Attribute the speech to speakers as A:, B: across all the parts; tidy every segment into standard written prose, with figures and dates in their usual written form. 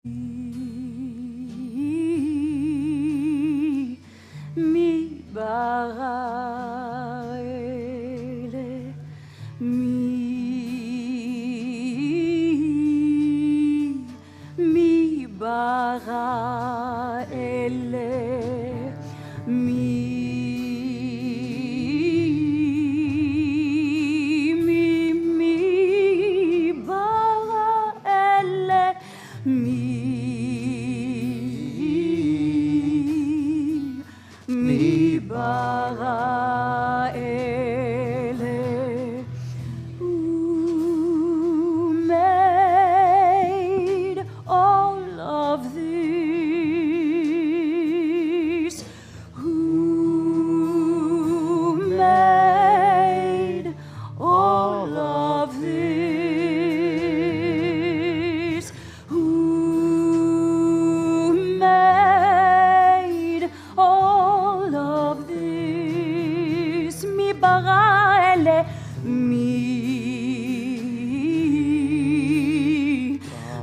A: מי ברא אלה? מי ברא אלה? מי ברא אלה? מי ברא אלה? Who made all of these? Who made all of these? Who made all of these? מי ברא אלה?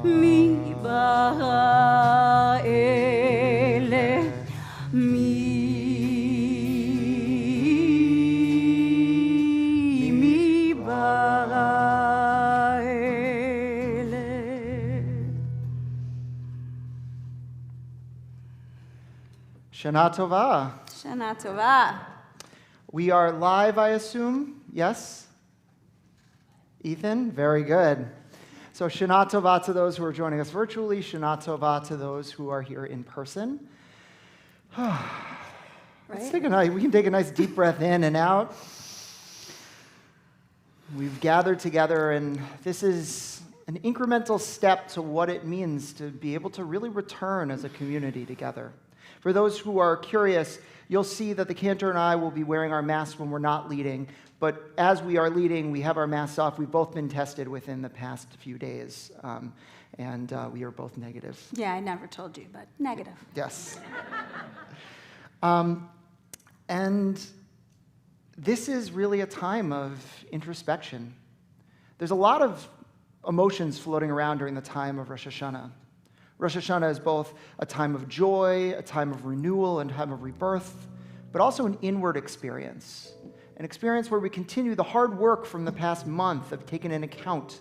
A: מי ברא אלה? מי ברא אלה?
B: Shana Tova.
A: שנה טובה.
B: We are live, I assume? Yes? Ethan? Very good. So Shana Tova to those who are joining us virtually, Shana Tova to those who are here in person. Let's take we can take a nice deep breath in and out. We've gathered together, and this is an incremental step to what it means to be able to really return as a community together. For those who are curious, you'll see that the cantor and I will be wearing our masks when we're not leading, but as we are leading, we have our masks off. We've both been tested within the past few days, and we are both negative.
A: Yeah, I never told you, but negative.
B: Yes. And this is really a time of introspection. There's a lot of emotions floating around during the time of Rosh Hashanah. Rosh Hashanah is both a time of joy, a time of renewal, and a time of rebirth, but also an inward experience. An experience where we continue the hard work from the past month of taking an account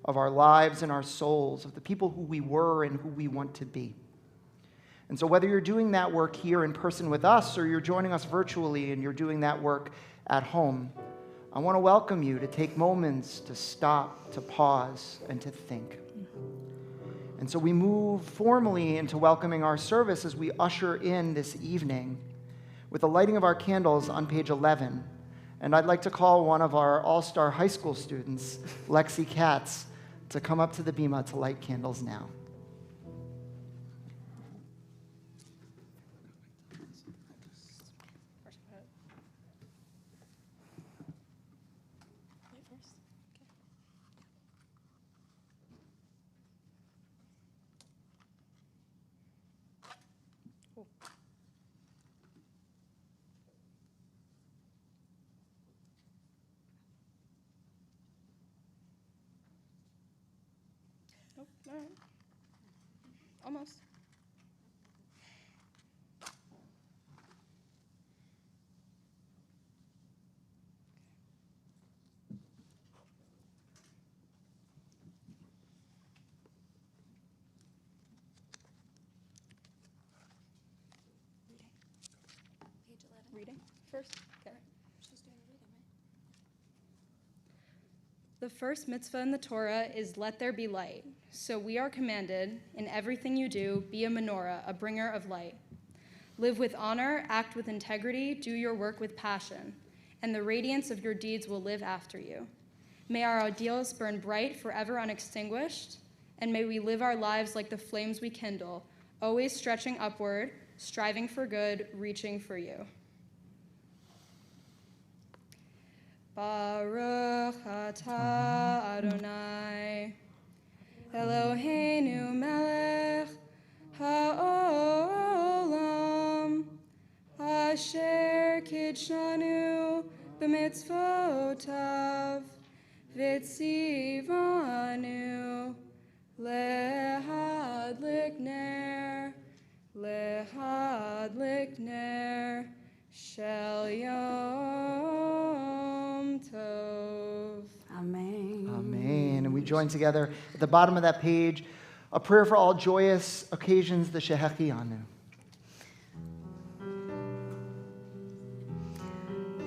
B: of our lives and our souls, of the people who we were and who we want to be. And so whether you're doing that work here in person with us or you're joining us virtually and you're doing that work at home, I want to welcome you to take moments to stop, to pause, and to think. And so we move formally into welcoming our service as we usher in this evening with the lighting of our candles on page 11. And I'd like to call one of our all-star high school students, Lexi Katz, to come up to the bima to light candles now.
C: Nope, all right. Almost.
A: Page 11.
C: Reading first? Okay.
A: She's doing the reading, right?
C: The first mitzvah in the Torah is let there be light. So we are commanded, in everything you do, be a menorah, a bringer of light. Live with honor, act with integrity, do your work with passion, and the radiance of your deeds will live after you. May our ideals burn bright, forever unextinguished, and may we live our lives like the flames we kindle, always stretching upward, striving for good, reaching for you. Baruch atah Adonai, Eloheinu melech ha'olam, asher kidshanu b'mitzvotav, v'tzivanu lehadlik Lehadlik ner shel Yom Tov.
A: Amen.
B: Amen. And we join together at the bottom of that page, a prayer for all joyous occasions, the Shehekianu.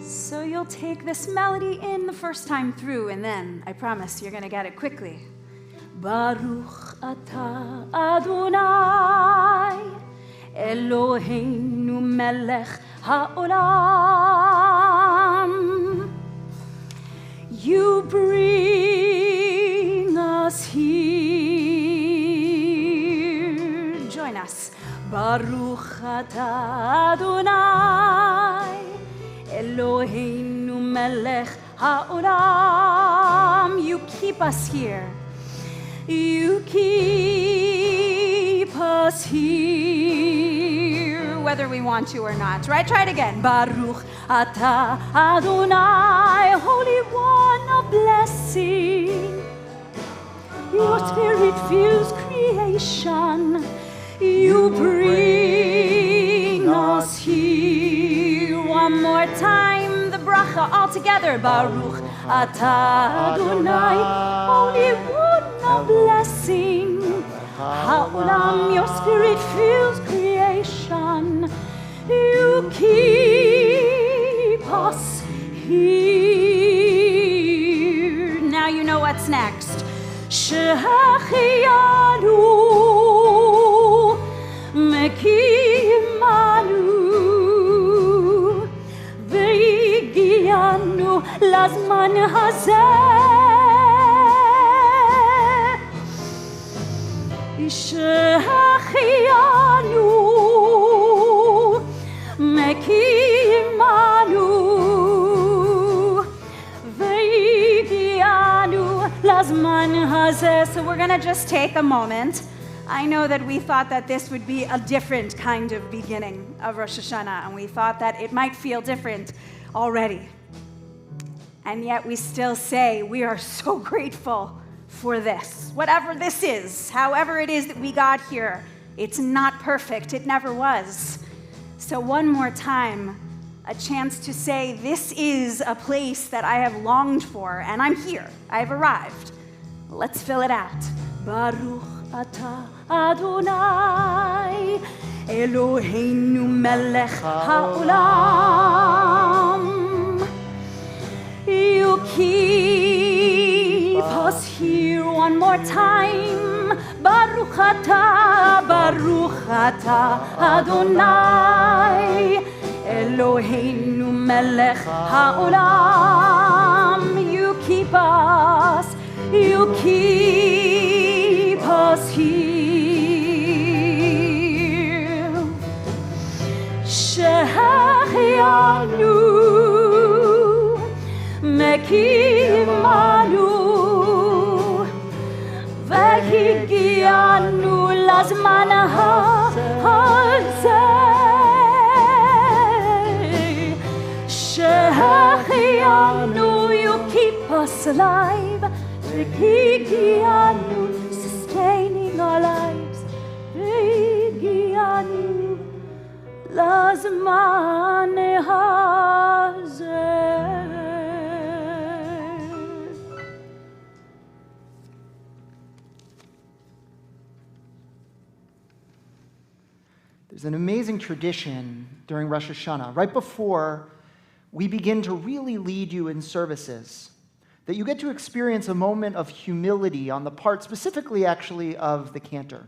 A: So you'll take this melody in the first time through, and then I promise you're going to get it quickly. Baruch atah Adonai Eloheinu melech haolam. You bring us here. Join us. Baruch atah Adonai Eloheinu melech haolam. You keep us here. You keep us here, whether we want to or not. Right? Try it again. Baruch atah Adonai, Holy One of blessing. Your spirit fills creation. You bring us here. One more time, the bracha all together. Baruch atah Adonai, Holy One of blessing. Haolam, your spirit fills creation. You keep us here. Now you know what's next. Shehekianu, Makeinu, Shehekianu lazman hazeh. Shehekianu, Makeinu, Shehekianu lazman hazeh. So we're going to just take a moment. I know that we thought that this would be a different kind of beginning of Rosh Hashanah, and we thought that it might feel different already. And yet we still say we are so grateful for this. Whatever this is, however it is that we got here, it's not perfect. It never was. So one more time, a chance to say this is a place that I have longed for, and I'm here. I've arrived. Let's fill it out. Baruch atah Adonai Eloheinu melech haolam. You keep us here. One more time. Baruch atah Adonai Eloheinu melech haolam. You keep us. You keep us here. Shehekianu, Makeinu, Shehekianu lazman hazeh. Shehekianu, you keep us alive. Shehekianu, sustaining our lives. Shehekianu lazman hazeh.
B: There's an amazing tradition during Rosh Hashanah, right before we begin to really lead you in services, that you get to experience a moment of humility on the part, specifically actually, of the cantor.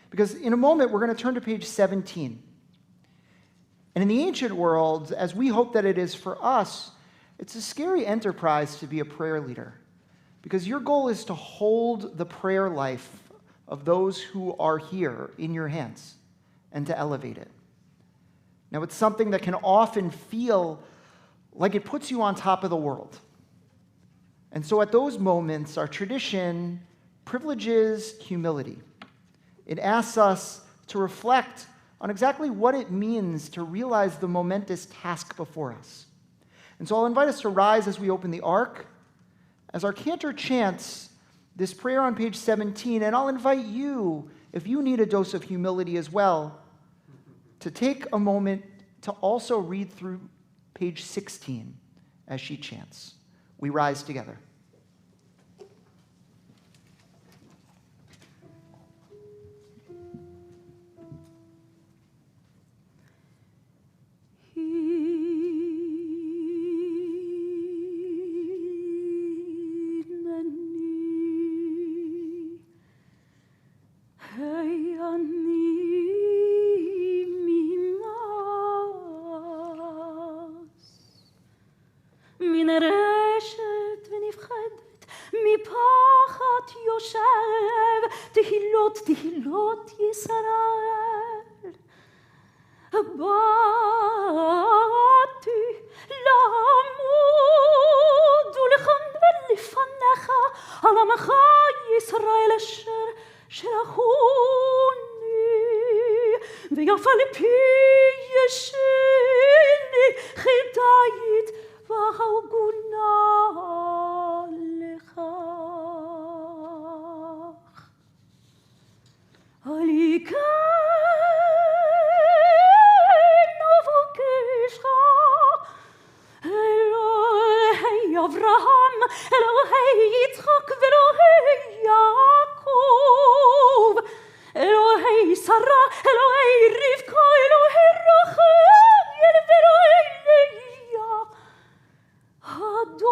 B: Because in a moment, we're going to turn to page 17. And in the ancient world, as we hope that it is for us, it's a scary enterprise to be a prayer leader. Because your goal is to hold the prayer life of those who are here in your hands and to elevate it. Now, it's something that can often feel like it puts you on top of the world. And so at those moments, our tradition privileges humility. It asks us to reflect on exactly what it means to realize the momentous task before us. And so I'll invite us to rise as we open the ark, as our cantor chants this prayer on page 17, and I'll invite you, if you need a dose of humility as well, to take a moment to also read through page 16 as she chants. We rise together.
A: תהילות ישראל. באתי לעמוד ולכבד לפניך על עמך ישראל אשר שלחוני, ויפה לפי ישני חידאית והגונה לך. אלוהי אברהם, אלוהי יצחק ואלוהי יעקב, אלוהי שרה, אלוהי רבקה, אלוהי רחל ואלוהי לאה. אדוני,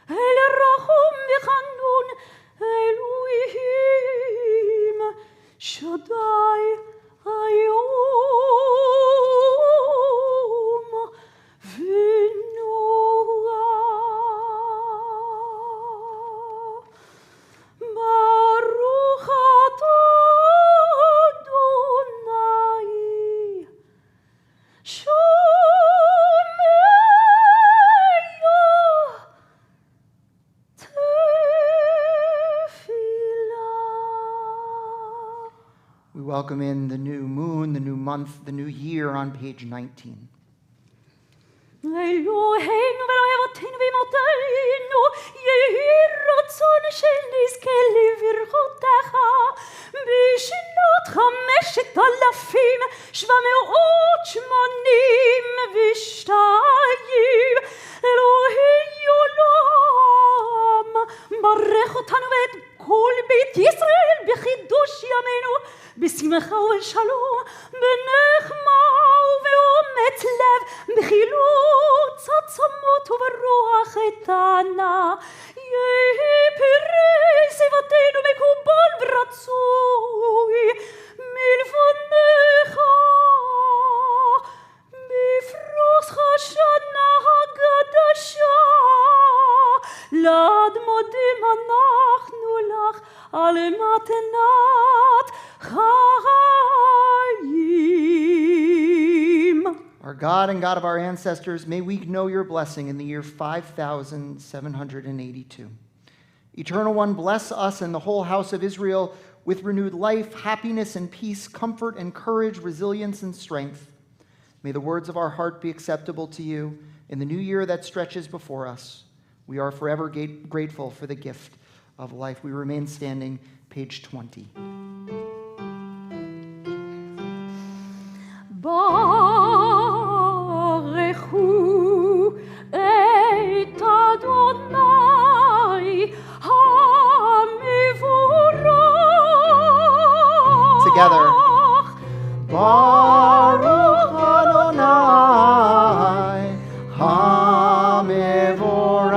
A: אל רחום וחנון, אלוהים שדי היום ונורא. ברוך אתה אדוני
B: We welcome in the new moon, the new month, the new year on page 19.
A: אלוהינו ואלוהי אבותינו ואמותינו, יהי רצון שנזכה לברכותיך בשנות 5,782. אלוהי עולם, ברך אותנו ואת כל בית ישראל בחידוש ימינו, בשמחה ובשלום, בנחמה ובאומץ לב, בחילוץ עצמות וברוח איתנה. יהי פרי סביבתנו מקובל ורצוי מלפניך, בפרוס השנה הקדושה, לעד מודים אנחנו לך על מתנת חיים.
B: Our God and God of our ancestors, may we know your blessing in the year 5,782. Eternal One, bless us and the whole house of Israel with renewed life, happiness and peace, comfort and courage, resilience and strength. May the words of our heart be acceptable to you in the new year that stretches before us. We are forever grateful for the gift of life. We remain standing, page 20.
A: ברכו את אדוני המבורך.
B: Together. Baruch Adonai המבורך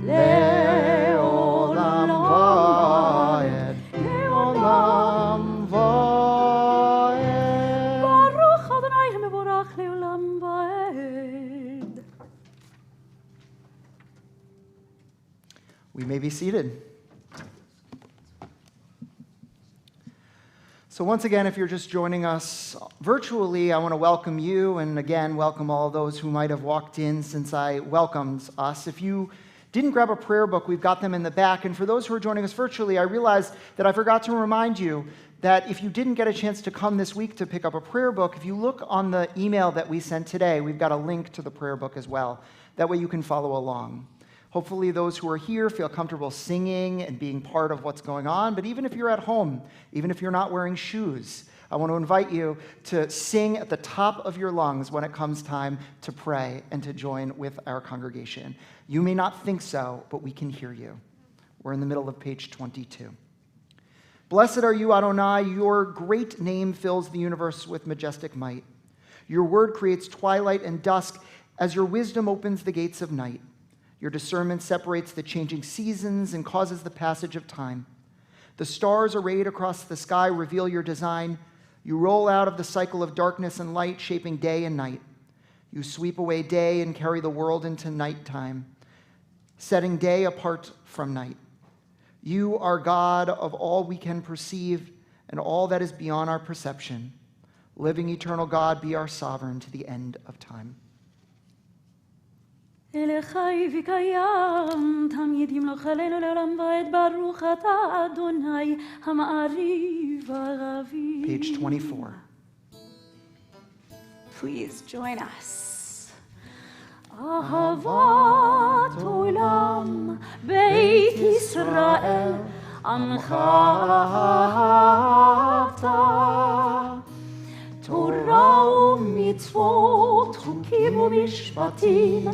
B: לעולם ועד, לעולם ועד.
A: ברוך אדוני המבורך לעולם ועד.
B: We may be seated. So once again, if you're just joining us virtually, I want to welcome you, and again, welcome all those who might have walked in since I welcomed us. If you didn't grab a prayer book, we've got them in the back. And for those who are joining us virtually, I realized that I forgot to remind you that if you didn't get a chance to come this week to pick up a prayer book, if you look on the email that we sent today, we've got a link to the prayer book as well. That way you can follow along. Hopefully those who are here feel comfortable singing and being part of what's going on, but even if you're at home, even if you're not wearing shoes, I want to invite you to sing at the top of your lungs when it comes time to pray and to join with our congregation. You may not think so, but we can hear you. We're in the middle of page 22. Blessed are you, Adonai, your great name fills the universe with majestic might. Your word creates twilight and dusk as your wisdom opens the gates of night. Your discernment separates the changing seasons and causes the passage of time. The stars arrayed across the sky reveal your design. You roll out of the cycle of darkness and light, shaping day and night. You sweep away day and carry the world into nighttime, setting day apart from night. You are God of all we can perceive and all that is beyond our perception. Living eternal God, be our sovereign to the end of time.
A: אלחי וקיים, תמיד ימלוך עלינו לעולם ועד, ברוך אתה אדוני המעריב הרביב.
B: Page 24.
A: Please join us. אהבת עולם, בית ישראל, עמך אהבת. תורה ומצוות, חוקים ומשפטים,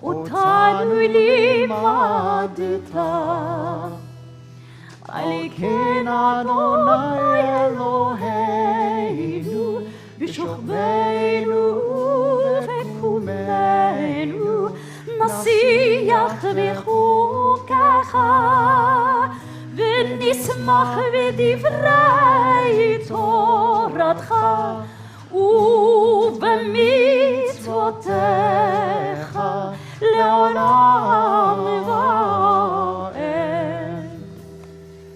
A: אותנו לימדת. על כן אדוני אלוהינו, בשוכבנו ובקומנו, נשיח בחוקיך, ונשמח בדברי תורתך, ובמצוותיך לעולם ועד.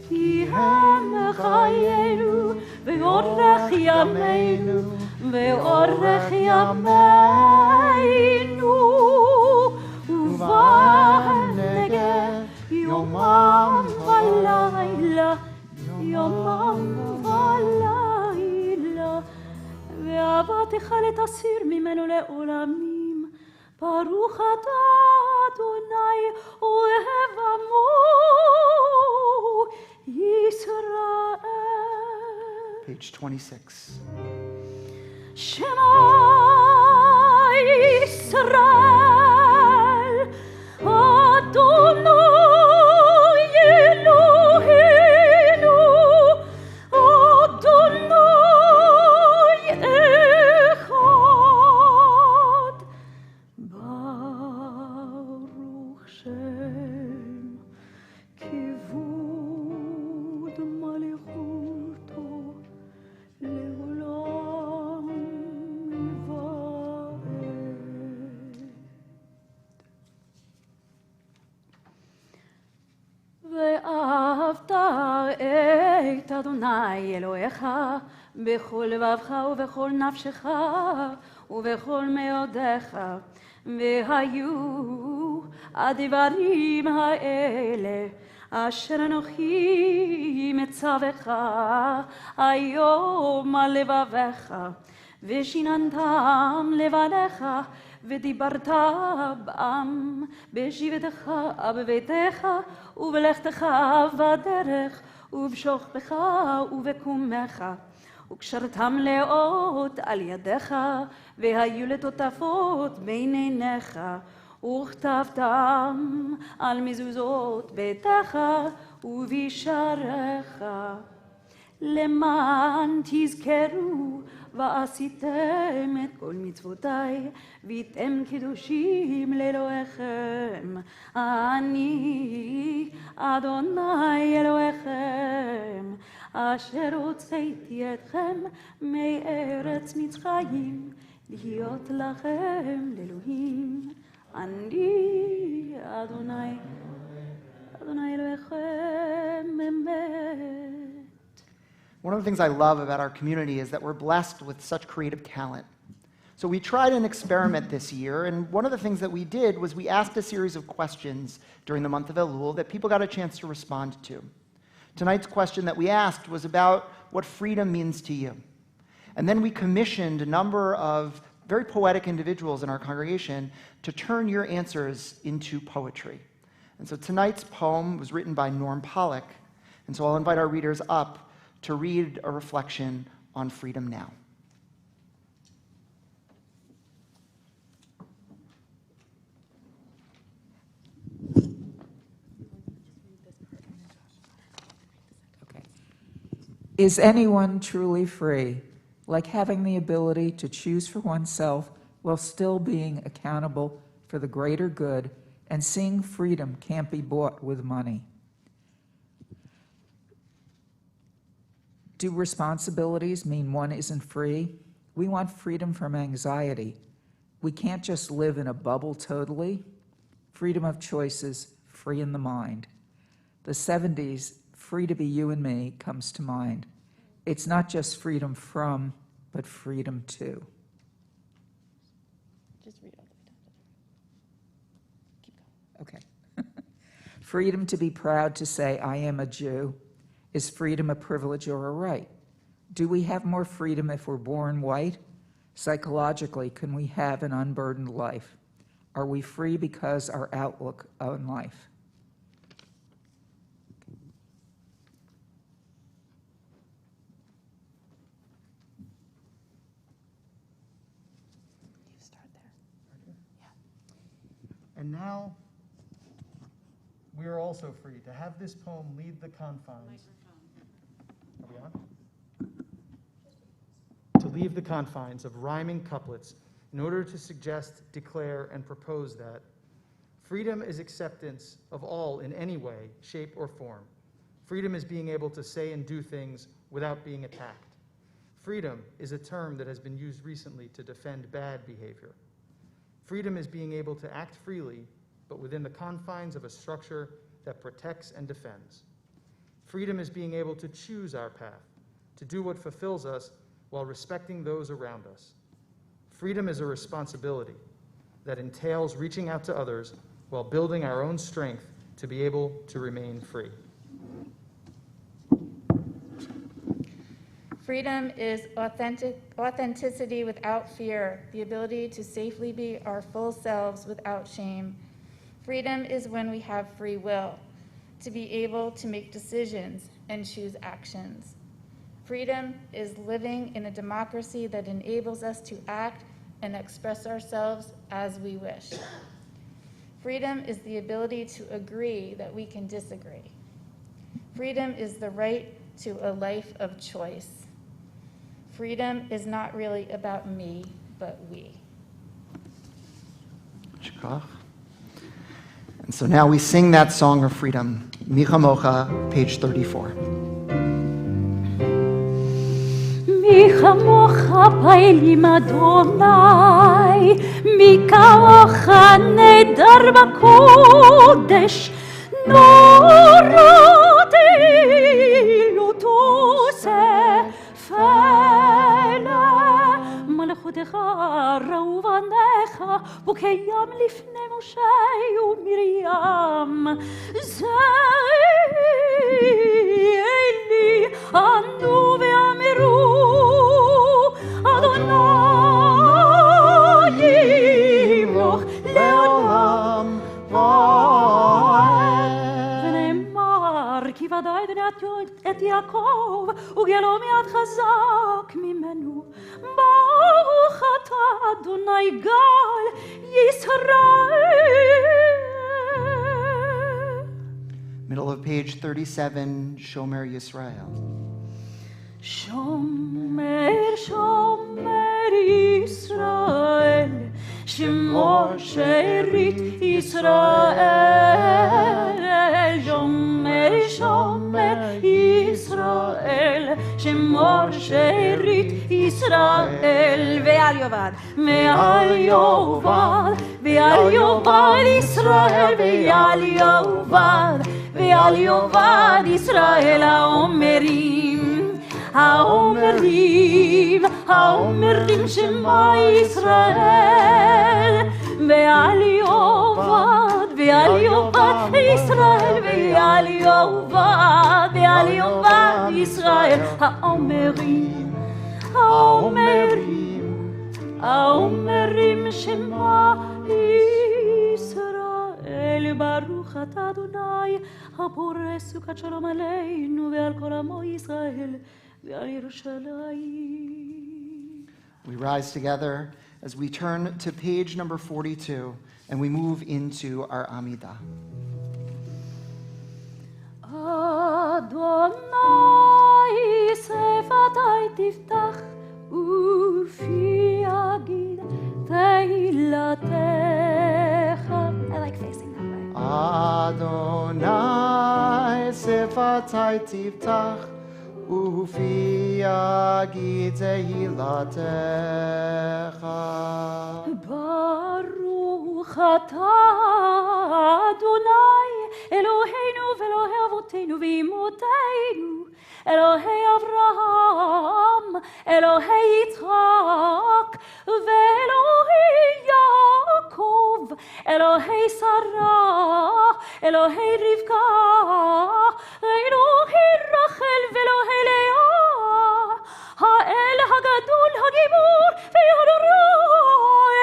A: כי הם חיינו ואורך ימינו ואורך ימינו, ובנגד יומם ולילה, יומם ולילה, ואהבתך לתסיר ממנו לעולמים. ברוך אתה אדוני אוהב עמו ישראל.
B: Page 26.
A: Shema Yisrael, Adonai Eloheinu, Adonai Echad. Baruch Shem Kivud Malichuto Leolam Vaed. ואהבת את אדוני אלוהיך בכל לבבך ובכל נפשך ובכל מאודיך. והיו הדברים האלה אשר אנוכי מצווך היום על לבביך, ושיננתם לבניך, ודיברת בם בשבתך בביתך ובלכתך בדרך ובשוכבך ובקומך, וקשרתם לאות על ידיך, והיו לטוטפות בין עיניך, וכתבתם על מזוזות ביתך ובשעריך, למען תזכרו ועשיתם את כל מצוותיי, והייתם קדושים לאלוהיכם. אני אדוני אלוהיכם, אשר הוצאתי אתכם מארץ מצרים, להיות לכם לאלוהים. אני אדוני, אדוני אלוהיכם אמת.
B: One of the things I love about our community is that we're blessed with such creative talent. So we tried an experiment this year, and one of the things that we did was we asked a series of questions during the month of Elul that people got a chance to respond to. Tonight's question that we asked was about what freedom means to you. And then we commissioned a number of very poetic individuals in our congregation to turn your answers into poetry. And so tonight's poem was written by Norm Pollock, and so I'll invite our readers up to read a reflection on freedom now.
D: Is anyone truly free, like having the ability to choose for oneself while still being accountable for the greater good and seeing freedom can't be bought with money? Do responsibilities mean one isn't free? We want freedom from anxiety. We can't just live in a bubble totally. Freedom of choices, free in the mind. The 70s, free to be you and me, comes to mind. It's not just freedom from, but freedom to.
E: Just read all the way down. Keep going.
D: Okay. Freedom to be proud to say, I am a Jew. Is freedom a privilege or a right? Do we have more freedom if we're born white? Psychologically, can we have an unburdened life? Are we free because our outlook on life?
E: You start there.
F: And now, we are also free to have this poem lead the confines. Are we on? To leave the confines of rhyming couplets in order to suggest, declare, and propose that freedom is acceptance of all in any way, shape, or form. Freedom is being able to say and do things without being attacked. Freedom is a term that has been used recently to defend bad behavior. Freedom is being able to act freely, but within the confines of a structure that protects and defends. Freedom is being able to choose our path, to do what fulfills us while respecting those around us. Freedom is a responsibility that entails reaching out to others while building our own strength to be able to remain free.
E: Freedom is authenticity without fear, the ability to safely be our full selves without shame. Freedom is when we have free will, to be able to make decisions and choose actions. Freedom is living in a democracy that enables us to act and express ourselves as we wish. Freedom is the ability to agree that we can disagree. Freedom is the right to a life of choice. Freedom is not really about me, but we.
B: Shkach. And so now we sing that song of freedom, Chamocha, page 34.
A: Chamocha pailim Adonai, Kamocha nedar b'kodesh, noratiluto sefela, malchutecha rauvanecha, bukeyam lifnei Moshe uMiriam, zeili anu ve'amiru, Adonai yimloch leolam va'ed. ונאמר כי ודאי את יעקב וגלו מיד חזק ממנו. ברוך אתה אדוני גל ישראל.
B: Middle of page 37, Shomer Yisrael.
A: Shomer, Shomer Yisrael, Shemo sherit Yisrael. Shomer, Shomer Yisrael, Shemo sherit Yisrael. Ve'al yovad, ve'al yovad, ve'al yovad Yisrael, ve'al yovad, ve'al yovad Yisrael haomerim. האומרים שמה ישראל ועל יאבד ישראל ועל יאבד ישראל האומרים שמה ישראל ברוך
G: ברכת אדוני הפורס סוכת שלום עלינו ועל כל עמו ישראל ועל ירושלים.
B: We rise together as we turn to page number 42 and we move into our Amidah.
G: Adonai sefatai tiftach ufi agid teilatecha.
A: I like facing that way.
B: Adonai sefatai tiftach ufi agid tehilatecha.
G: Baruch atah Adonai Eloheinu ve'Elohei avotenu ve'imotenu Elohei Avraham Elohei Yitzchak ve'Elohei Yaakov Elohei Sarah Elohei Rivka Elohei Rachel ve'Elohei Leah Ha'el hagadol hagibor ve'Hadorah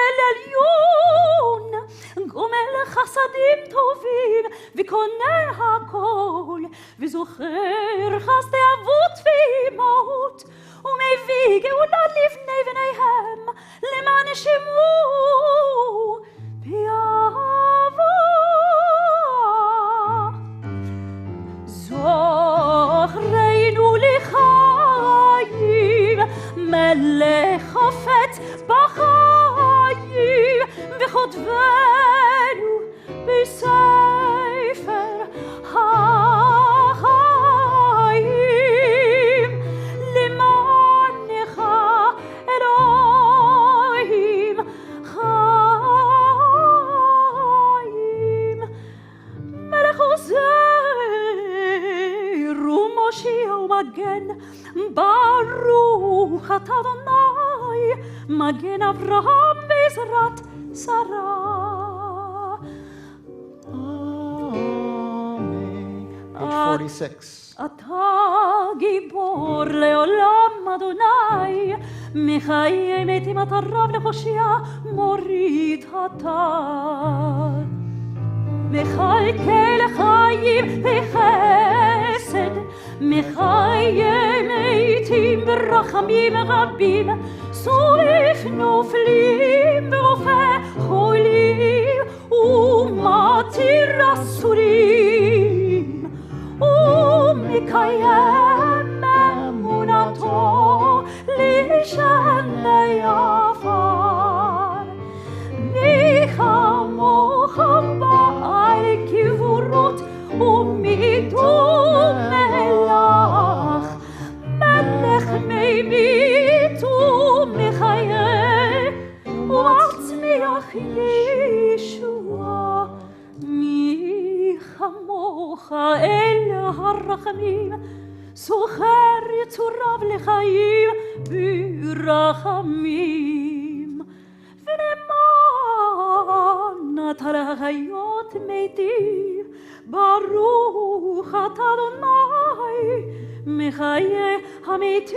G: el elyon גומל חסדים טובים וקונה הכל וזוכר חסדי אבות ואימהות ומביא גאולה לבני בניהם למען שמו באהבה. זוכרנו לחיים מלך חפץ בחיים וכותבנו בספר החיים למענך אלוהים חיים. מלך עוזר ומושיע ומגן ברוך אתה אדוני מגן אברהם בעזרת שרה.
B: Page 46.
G: אתה גיבור לעולם אדוני מחיים מתים אתה רב להושיע מוריד אתה מחכה לחיים בחסד מחיים מתים ברחמים רבים שורף נופלים ורופא חולים ומתיר אסורים ומקיים אמונתו לשני עפר. מי כמוך בעל גבורות ומידות מלך מלך ממית ומחיה ומצמיח ישועה. מי כמוך אל הרחמים זוכר יצוריו לחיים ברחמים ולמען אתה להחיות מתים ברוך אתה אדוני מחיי המתים.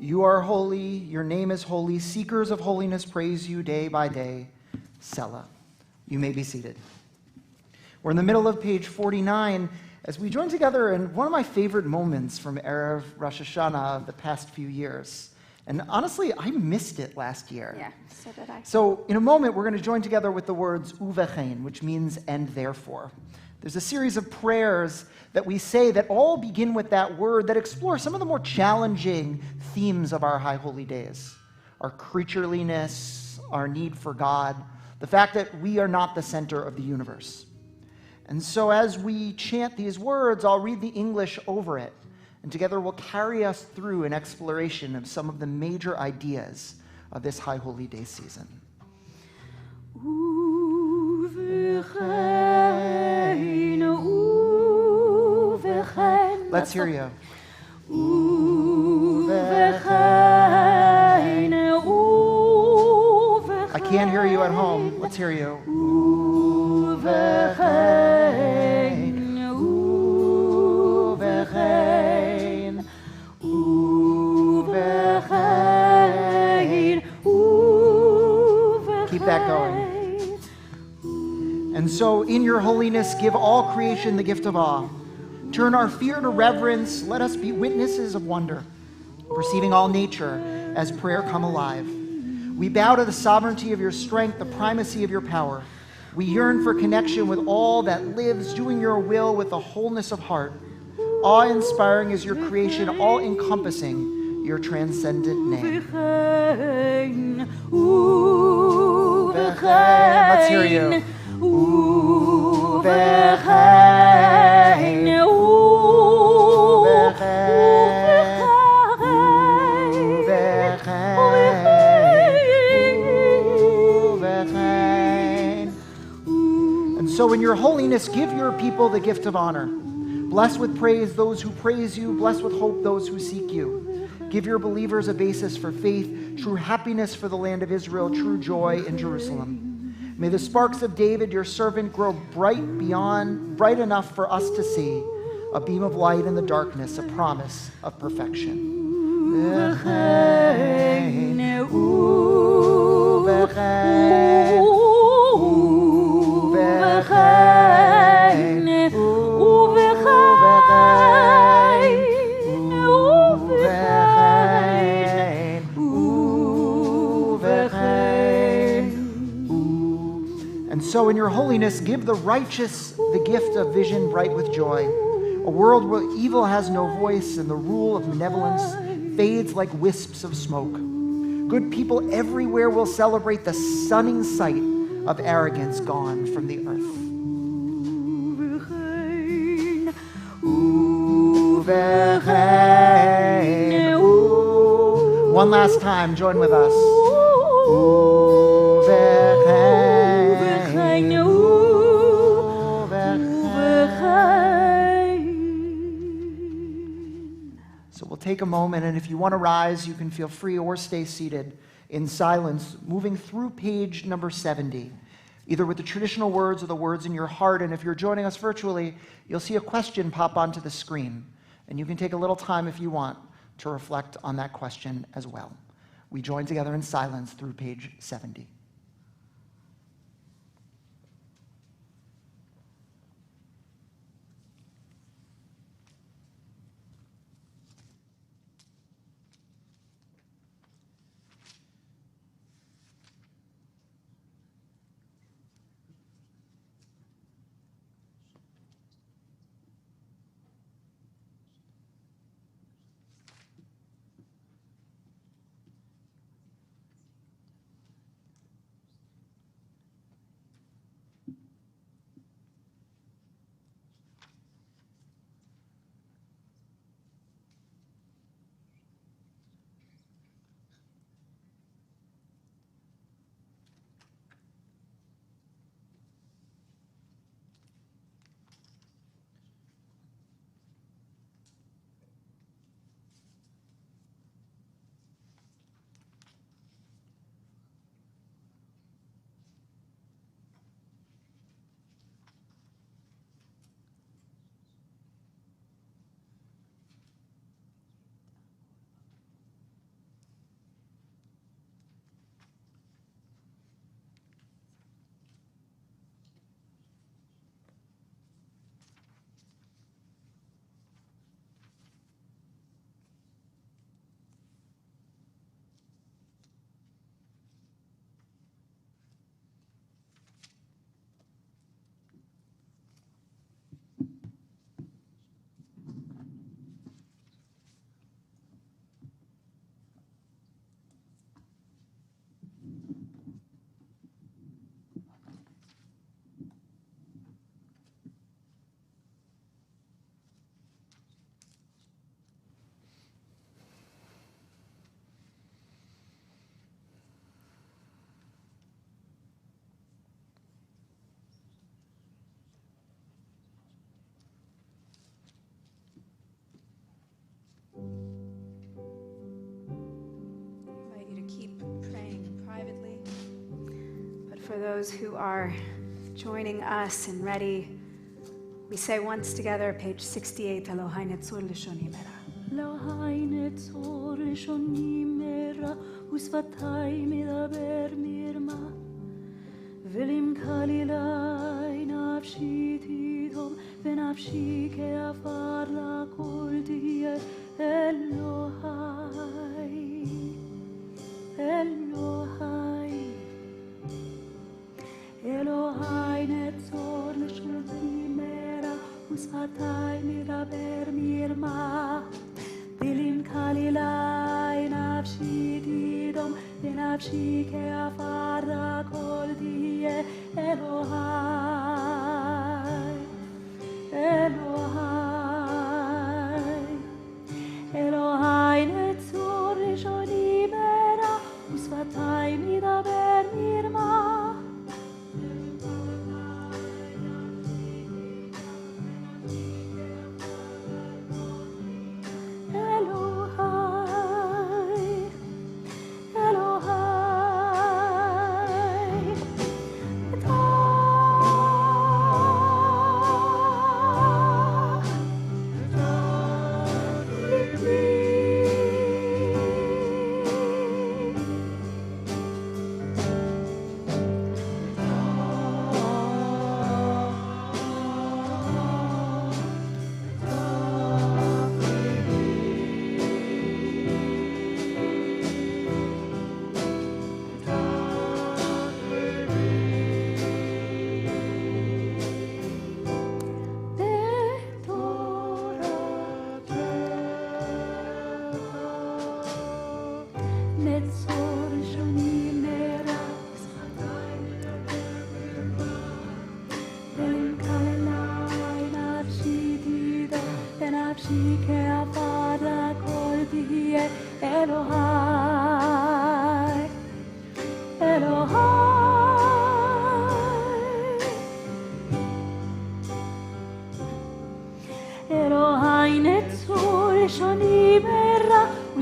B: You are holy, your name is holy. Seekers of holiness praise you day by day. Selah. You may be seated. We're in the middle of page 49 as we join together in one of my favorite moments from Erev Rosh Hashanah of the past few years. And honestly, I missed it last year.
A: Yeah, so did I.
B: So in a moment, we're going to join together with the words uvechein, which means and therefore. There's a series of prayers that we say that all begin with that word that explore some of the more challenging themes of our high holy days. Our creatureliness, our need for God, the fact that we are not the center of the universe. And so as we chant these words, I'll read the English over it, and together we'll carry us through an exploration of some of the major ideas of this high holy day season. Let's hear you. I can't hear you at home. Let's hear you. that going. And so, in your holiness, give all creation the gift of awe. Turn our fear to reverence. Let us be witnesses of wonder, perceiving all nature as prayer come alive. We bow to the sovereignty of your strength, the primacy of your power. We yearn for connection with all that lives, doing your will with the wholeness of heart. Awe-inspiring is your creation, all-encompassing your transcendent name. Let's hear you. And so in your holiness, give your people the gift of honor. Bless with praise those who praise you. Bless with hope those who seek you. Give your believers a basis for faith, true happiness for the land of Israel, true joy in Jerusalem. May the sparks of David, your servant, grow bright enough for us to see, a beam of light in the darkness, a promise of perfection. And so in your holiness, give the righteous the gift of vision bright with joy, a world where evil has no voice and the rule of benevolence fades like wisps of smoke. Good people everywhere will celebrate the stunning sight of arrogance gone from the earth. One last time, join with us. So we'll take a moment, and if you want to rise, you can feel free or stay seated in silence, moving through page number 70, either with the traditional words or the words in your heart. And if you're joining us virtually, you'll see a question pop onto the screen, and you can take a little time if you want to reflect on that question as well. We join together in silence through page 70.
A: For those who are joining us and ready, we say once together, page 68, Elohai netzor leshoni mera.
G: Elohai netzor leshoni mera, ושפתיי מדבר מרמה. ולמכה לי נפשי תדום, ונפשי כעפר לכל תהיה. אלוהי, אלוהי, אלוהי נצור לשוני מרע, ושפתי מדבר מרמה. ולמכה לי נפשי תדום, ונפשי כעפר לכל תהיה. אלוהי, אלוהי, אלוהי נצור לשוני מרע, ושפתי מדבר מרמה.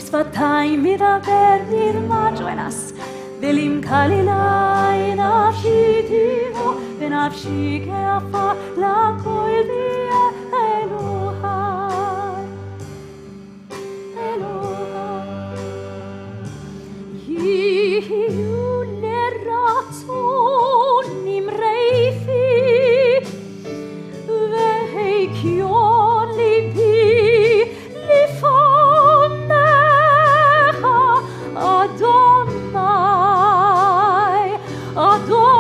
G: שפתיים מדבר מרמה. Join us. ולמכה לי נפשי תבוא, ונפשי כעפר לכל תהיה. אלוהי, אלוהי, יהיו לרצון נמרי פי, והקיון ליבי לפניך, אדוני, אדוני,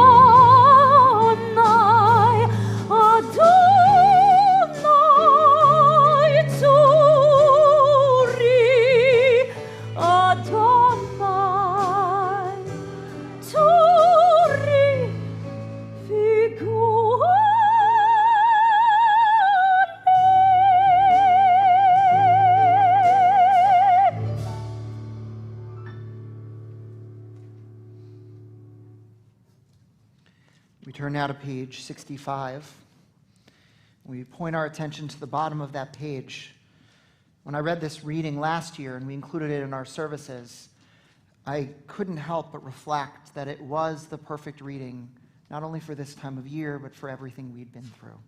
G: אדוני צורי, אדוני צורי וגואלי.
B: We turn now to page 65. We point our attention to the bottom of that page. When I read this reading last year and we included it in our services, I couldn't help but reflect that it was the perfect reading, not only for this time of year, but for everything we'd been through.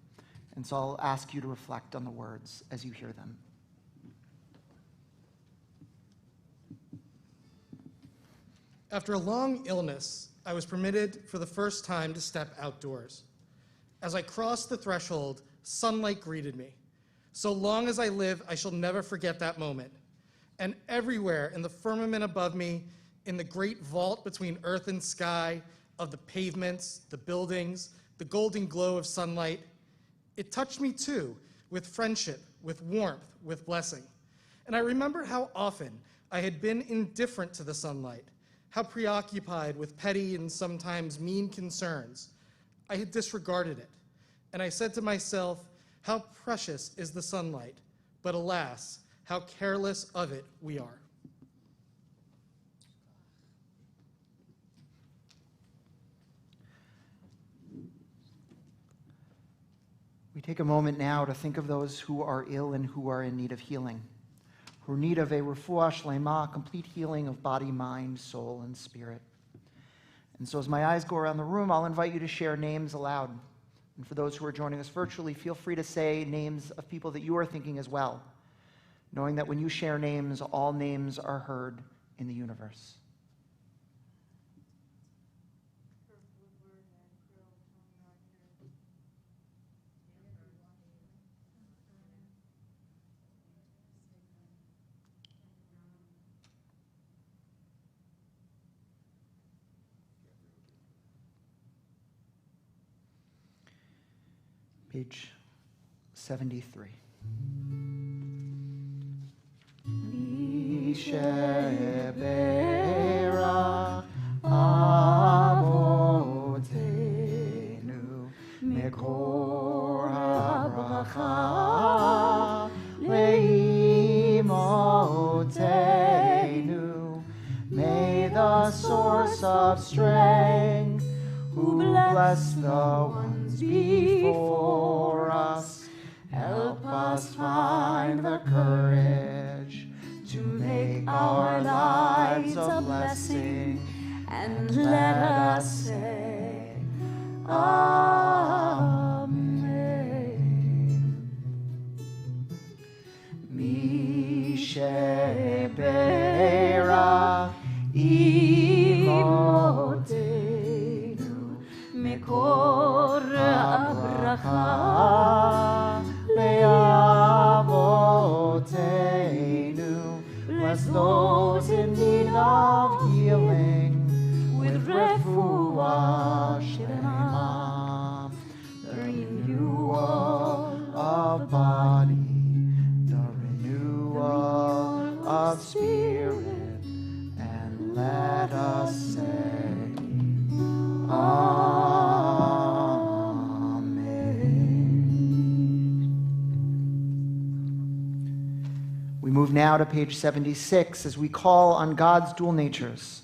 B: And so I'll ask you to reflect on the words as you hear them.
H: After a long illness, I was permitted for the first time to step outdoors. As I crossed the threshold, sunlight greeted me. So long as I live, I shall never forget that moment. And everywhere in the firmament above me, in the great vault between earth and sky, of the pavements, the buildings, the golden glow of sunlight, it touched me too, with friendship, with warmth, with blessing. And I remember how often I had been indifferent to the sunlight, how preoccupied with petty and sometimes mean concerns. I had disregarded it. And I said to myself, how precious is the sunlight, but alas, how careless of it we are.
B: We take a moment now to think of those who are ill and who are in need of healing, who are in need of a refuah shlema, complete healing of body, mind, soul, and spirit. And so as my eyes go around the room, I'll invite you to share names aloud. And for those who are joining us virtually, feel free to say names of people that you are thinking as well, knowing that when you share names, all names are heard in the universe. Page 73. Sheberach Avotenu Mekor HaBracha Leimotenu. May the source of strength, who bless the ones before us, help us find the courage to make our lives a blessing, and let us say, Amen. Misheberach Imotenu Mekor HaBracha Le'avotenu. Bless those in need of healing with refuah shlema, the renewal of body, the renewal of spirit, and let us say, We move now to page 76 as we call on God's dual natures.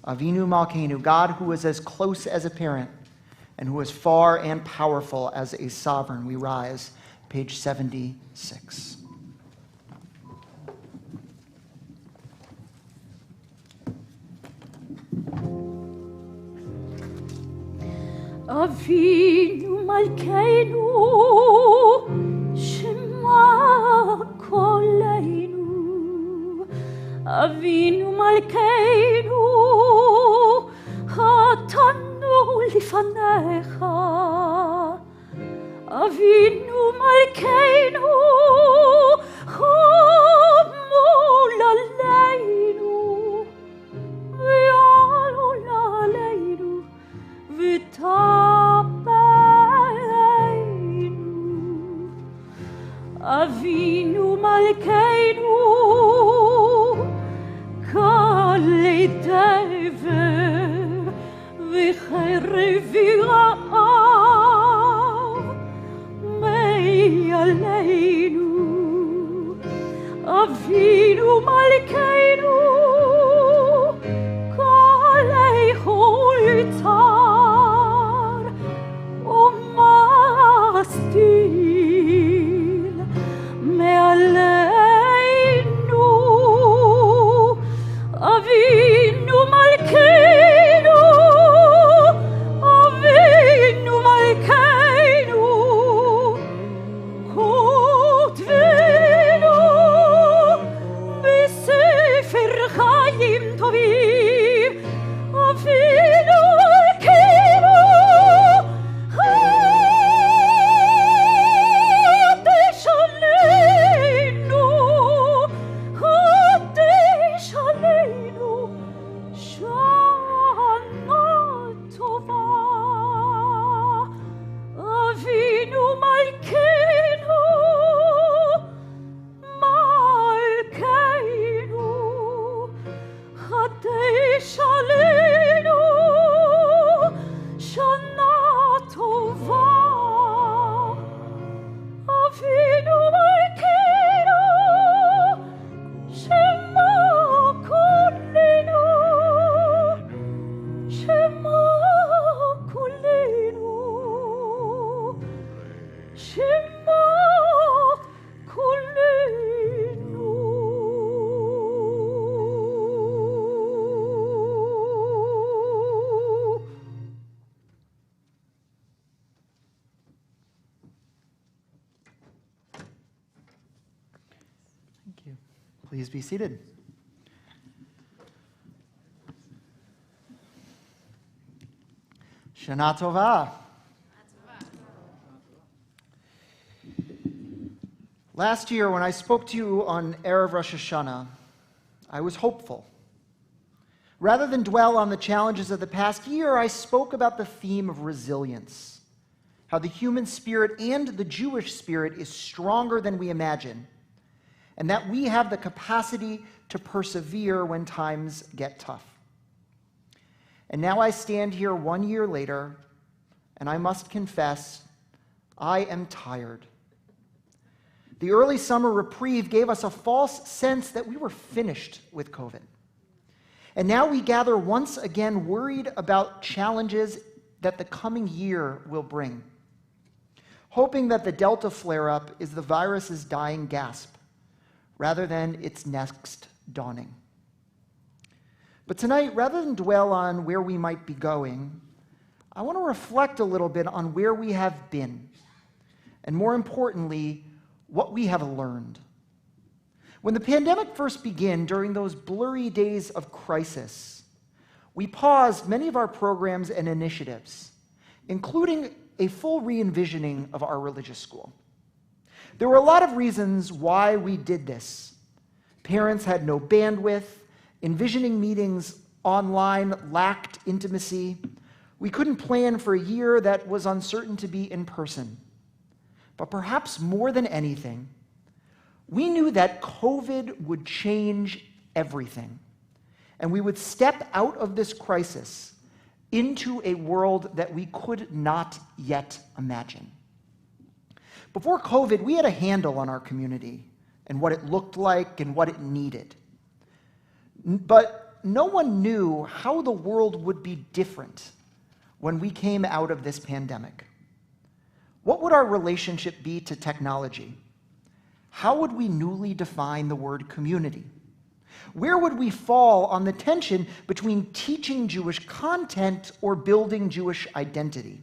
B: Avinu Makeinu, God who is as close as a parent and who is far and powerful as a sovereign. We rise, page 76.
G: Avinu Makeinu, Shema koleinu. Avinu Makeinu, hatanu lifanecha. Avinu Makeinu, chamol aleinu, ve'alol aleinu, v'tapeinu. Avinu Makeinu, kalei dever, v'cherevi ra'av, me'aleinu. Avinu Makeinu, kalei cholitzar, u'mastil, me'aleinu. Avinu Makeinu, Avinu Makeinu, kotvenu b'sefer chayim tovim. Avinu Makeinu, chodesh aleinu, chodesh aleinu, shana tova. Avinu Makeinu, Makeinu, chodesh aleinu, shana tova. Avinu Makeinu, Shema koleinu, Shema koleinu, Shema koleinu.
B: Thank you. Please be seated. Shana Tova. Last year, when I spoke to you on Erev Rosh Hashanah, I was hopeful. Rather than dwell on the challenges of the past year, I spoke about the theme of resilience how the human spirit and the Jewish spirit is stronger than we imagine, and that we have the capacity to persevere when times get tough. And now I stand here 1 year later, and I must confess, I am tired. The early summer reprieve gave us a false sense that we were finished with COVID. And now we gather once again worried about challenges that the coming year will bring, hoping that the Delta flare-up is the virus's dying gasp rather than its next dawning. But tonight, rather than dwell on where we might be going, I want to reflect a little bit on where we have been, and more importantly, what we have learned. When the pandemic first began, during those blurry days of crisis, we paused many of our programs and initiatives, including a full re-envisioning of our religious school. There were a lot of reasons why we did this. Parents had no bandwidth, envisioning meetings online lacked intimacy. We couldn't plan for a year that was uncertain to be in person. But perhaps more than anything, we knew that COVID would change everything, and we would step out of this crisis into a world that we could not yet imagine. Before COVID, we had a handle on our community and what it looked like and what it needed. But no one knew how the world would be different when we came out of this pandemic. What would our relationship be to technology? How would we newly define the word community? Where would we fall on the tension between teaching Jewish content or building Jewish identity?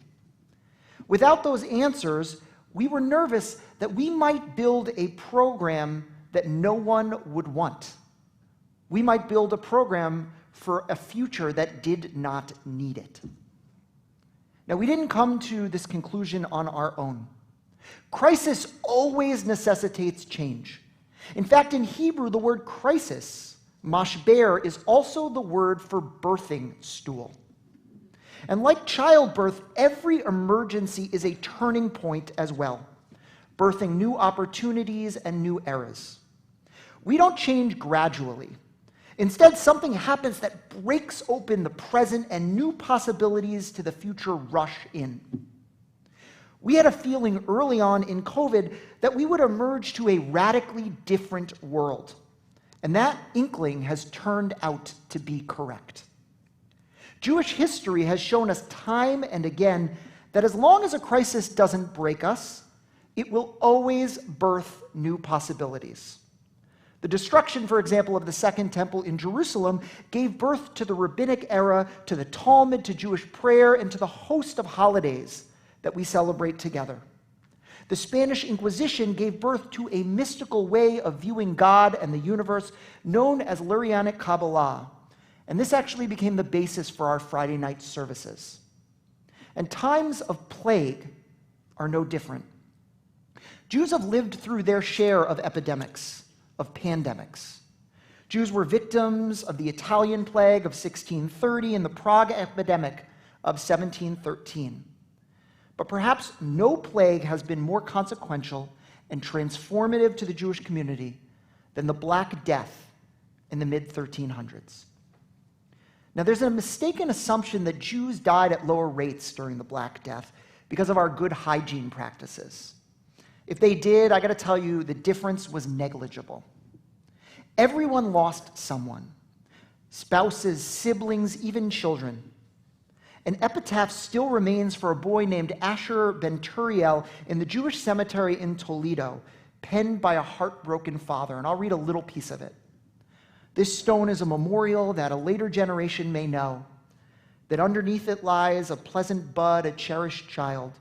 B: Without those answers, we were nervous that we might build a program that no one would want. We might build a program for a future that did not need it. Now, we didn't come to this conclusion on our own. Crisis always necessitates change. In fact, in Hebrew, the word crisis, mashber, is also the word for birthing stool. And like childbirth, every emergency is a turning point as well, birthing new opportunities and new eras. We don't change gradually. Instead, something happens that breaks open the present and new possibilities to the future rush in. We had a feeling early on in COVID that we would emerge to a radically different world, and that inkling has turned out to be correct. Jewish history has shown us time and again that as long as a crisis doesn't break us, it will always birth new possibilities. The destruction, for example, of the Second Temple in Jerusalem gave birth to the Rabbinic era, to the Talmud, to Jewish prayer, and to the host of holidays that we celebrate together. The Spanish Inquisition gave birth to a mystical way of viewing God and the universe known as Lurianic Kabbalah, and this actually became the basis for our Friday night services. And times of plague are no different. Jews have lived through their share of epidemics, of pandemics. Jews were victims of the Italian plague of 1630 and the Prague epidemic of 1713. But perhaps no plague has been more consequential and transformative to the Jewish community than the Black Death in the mid-1300s. Now, there's a mistaken assumption that Jews died at lower rates during the Black Death because of our good hygiene practices. If they did, I got to tell you, the difference was negligible. Everyone lost someone: spouses, siblings, even children. An epitaph still remains for a boy named Asher ben Turiel in the Jewish cemetery in Toledo, penned by a heartbroken father, and I'll read a little piece of it. This stone is a memorial that a later generation may know, that underneath it lies a pleasant bud, a cherished child,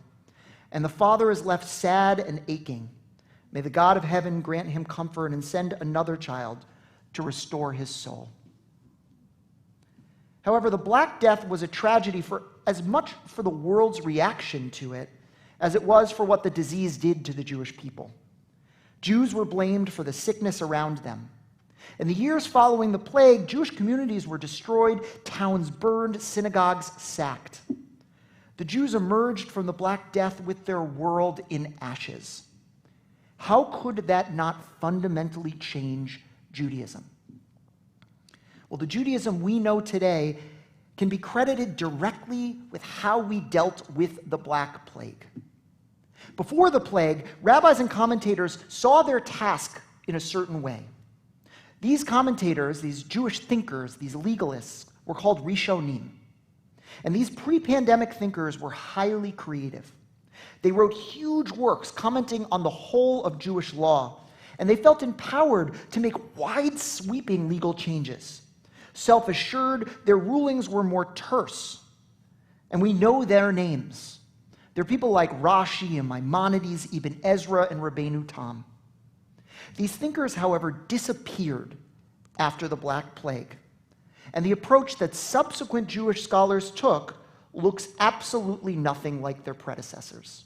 B: and the father is left sad and aching. May the God of heaven grant him comfort and send another child to restore his soul. However, the Black Death was a tragedy for as much for the world's reaction to it as it was for what the disease did to the Jewish people. Jews were blamed for the sickness around them. In the years following the plague, Jewish communities were destroyed, towns burned, synagogues sacked. The Jews emerged from the Black Death with their world in ashes. How could that not fundamentally change Judaism? Well, the Judaism we know today can be credited directly with how we dealt with the Black Plague. Before the plague, rabbis and commentators saw their task in a certain way. These commentators, these Jewish thinkers, these legalists, were called Rishonim. And these pre-pandemic thinkers were highly creative. They wrote huge works commenting on the whole of Jewish law, and they felt empowered to make wide-sweeping legal changes. Self-assured, their rulings were more terse, and we know their names. They're people like Rashi and Maimonides, Ibn Ezra, and Rabbeinu Tam. These thinkers, however, disappeared after the Black Plague, and the approach that subsequent Jewish scholars took looks absolutely nothing like their predecessors.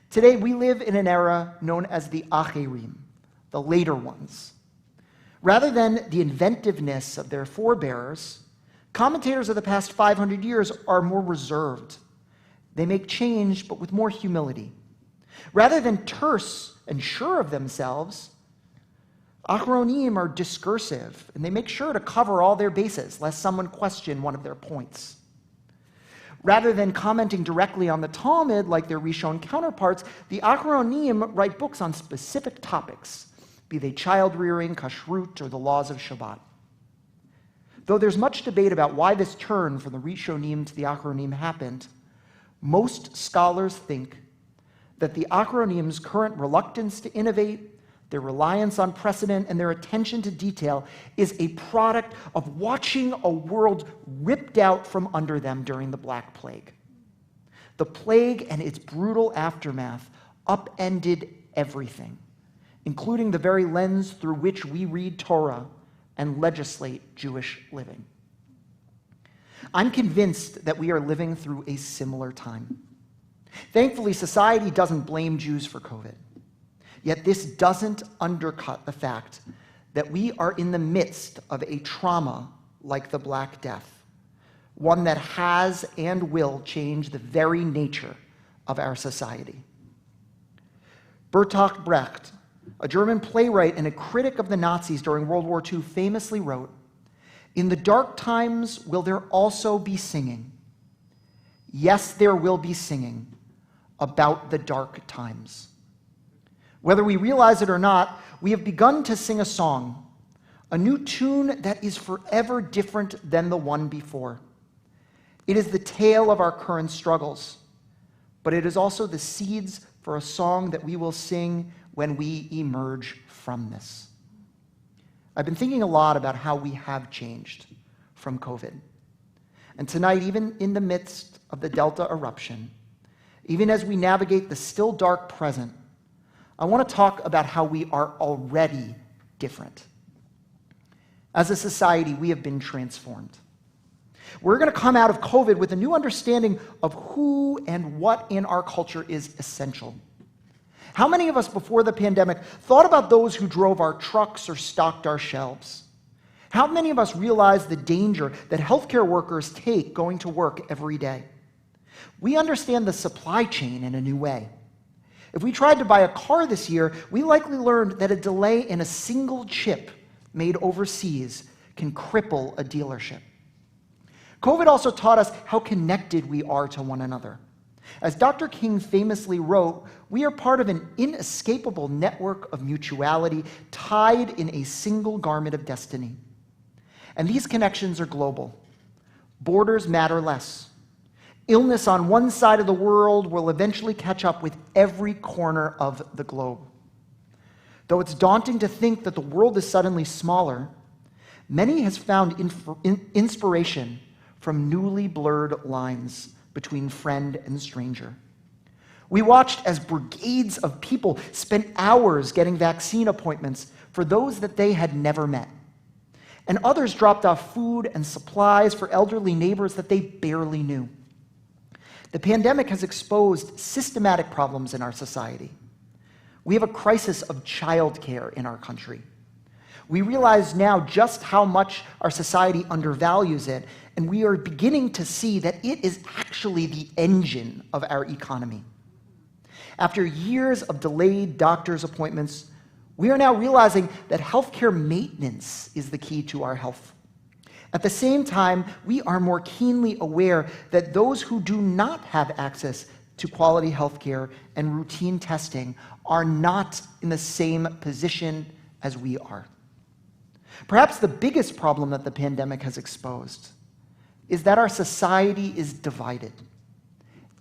B: Today, we live in an era known as the Acherim, the later ones. Rather than the inventiveness of their forebears, commentators of the past 500 years are more reserved. They make change, but with more humility. Rather than terse and sure of themselves, Achronim are discursive, and they make sure to cover all their bases, lest someone question one of their points. Rather than commenting directly on the Talmud like their Rishon counterparts, the Achronim write books on specific topics, be they child-rearing, kashrut, or the laws of Shabbat. Though there's much debate about why this turn from the Rishonim to the Achronim happened, most scholars think that the Achronim's current reluctance to innovate, their reliance on precedent, and their attention to detail is a product of watching a world ripped out from under them during the Black Plague. The plague and its brutal aftermath upended everything, including the very lens through which we read Torah and legislate Jewish living. I'm convinced that we are living through a similar time. Thankfully, society doesn't blame Jews for COVID. Yet this doesn't undercut the fact that we are in the midst of a trauma like the Black Death, one that has and will change the very nature of our society. Bertolt Brecht, a German playwright and a critic of the Nazis during World War II, famously wrote, "In the dark times will there also be singing. Yes, there will be singing about the dark times." Whether we realize it or not, we have begun to sing a song, a new tune that is forever different than the one before. It is the tale of our current struggles, but it is also the seeds for a song that we will sing when we emerge from this. I've been thinking a lot about how we have changed from COVID. And tonight, even in the midst of the Delta eruption, even as we navigate the still dark present, I want to talk about how we are already different. As a society, we have been transformed. We're going to come out of COVID with a new understanding of who and what in our culture is essential. How many of us before the pandemic thought about those who drove our trucks or stocked our shelves? How many of us realize the danger that healthcare workers take going to work every day? We understand the supply chain in a new way. If we tried to buy a car this year, we likely learned that a delay in a single chip made overseas can cripple a dealership. COVID also taught us how connected we are to one another. As Dr. King famously wrote, we are part of an inescapable network of mutuality tied in a single garment of destiny. And these connections are global. Borders matter less. Illness on one side of the world will eventually catch up with every corner of the globe. Though it's daunting to think that the world is suddenly smaller, many has found inspiration from newly blurred lines between friend and stranger. We watched as brigades of people spent hours getting vaccine appointments for those that they had never met. And others dropped off food and supplies for elderly neighbors that they barely knew. The pandemic has exposed systematic problems in our society. We have a crisis of childcare in our country. We realize now just how much our society undervalues it, and we are beginning to see that it is actually the engine of our economy. After years of delayed doctor's appointments, we are now realizing that healthcare maintenance is the key to our health. At the same time, we are more keenly aware that those who do not have access to quality healthcare and routine testing are not in the same position as we are. Perhaps the biggest problem that the pandemic has exposed is that our society is divided.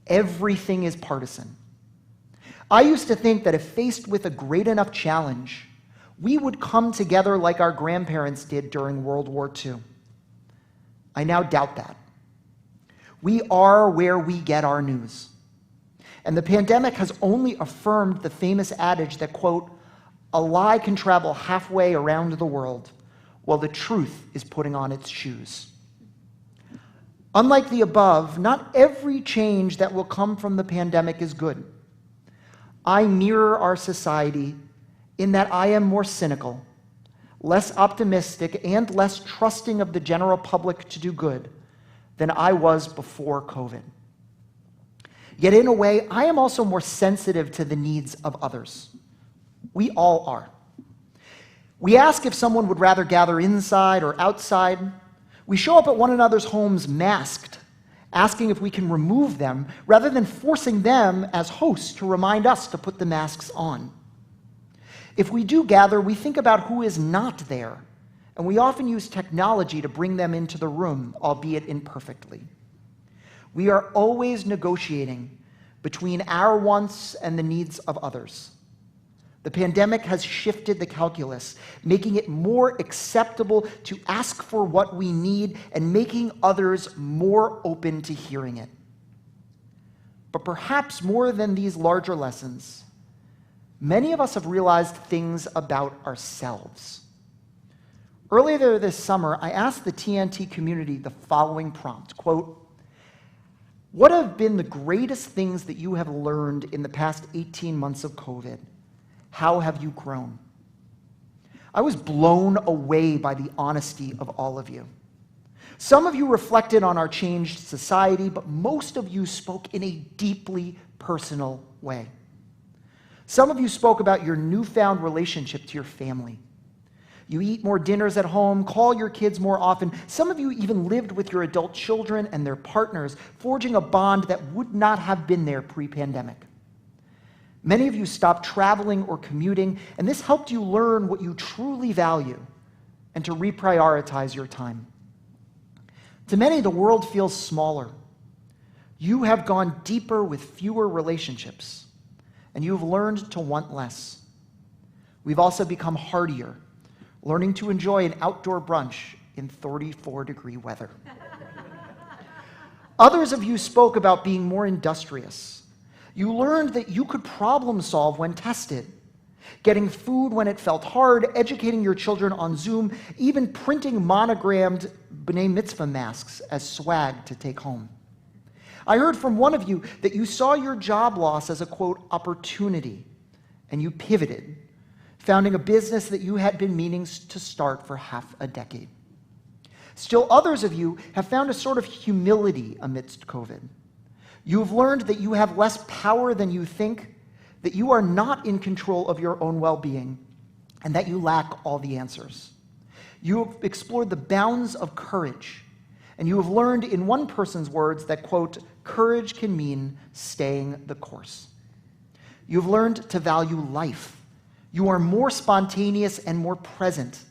B: Everything is partisan. I used to think that if faced with a great enough challenge, we would come together like our grandparents did during World War II. I now doubt that. We are where we get our news. And the pandemic has only affirmed the famous adage that, quote, a lie can travel halfway around the world while the truth is putting on its shoes. Unlike the above, not every change that will come from the pandemic is good. I mirror our society in that I am more cynical, less optimistic, and less trusting of the general public to do good than I was before COVID. Yet in a way, I am also more sensitive to the needs of others. We all are. We ask if someone would rather gather inside or outside. We show up at one another's homes masked, asking if we can remove them, rather than forcing them as hosts to remind us to put the masks on. If we do gather, we think about who is not there, and we often use technology to bring them into the room, albeit imperfectly. We are always negotiating between our wants and the needs of others. The pandemic has shifted the calculus, making it more acceptable to ask for what we need and making others more open to hearing it. But perhaps more than these larger lessons, many of us have realized things about ourselves. Earlier this summer, I asked the TNT community the following prompt, quote, what have been the greatest things that you have learned in the past 18 months of COVID? How have you grown? I was blown away by the honesty of all of you. Some of you reflected on our changed society, but most of you spoke in a deeply personal way. Some of you spoke about your newfound relationship to your family. You eat more dinners at home, call your kids more often. Some of you even lived with your adult children and their partners, forging a bond that would not have been there pre-pandemic. Many of you stopped traveling or commuting, and this helped you learn what you truly value and to reprioritize your time. To many, the world feels smaller. You have gone deeper with fewer relationships, and you've learned to want less. We've also become hardier, learning to enjoy an outdoor brunch in 34-degree weather. Others of you spoke about being more industrious. You learned that you could problem solve when tested, getting food when it felt hard, educating your children on Zoom, even printing monogrammed B'nai Mitzvah masks as swag to take home. I heard from one of you that you saw your job loss as a, quote, opportunity, and you pivoted, founding a business that you had been meaning to start for half a decade. Still others of you have found a sort of humility amidst COVID. You have learned that you have less power than you think, that you are not in control of your own well-being, and that you lack all the answers. You have explored the bounds of courage, and you have learned in one person's words that, quote, courage can mean staying the course. You've learned to value life. You are more spontaneous and more present.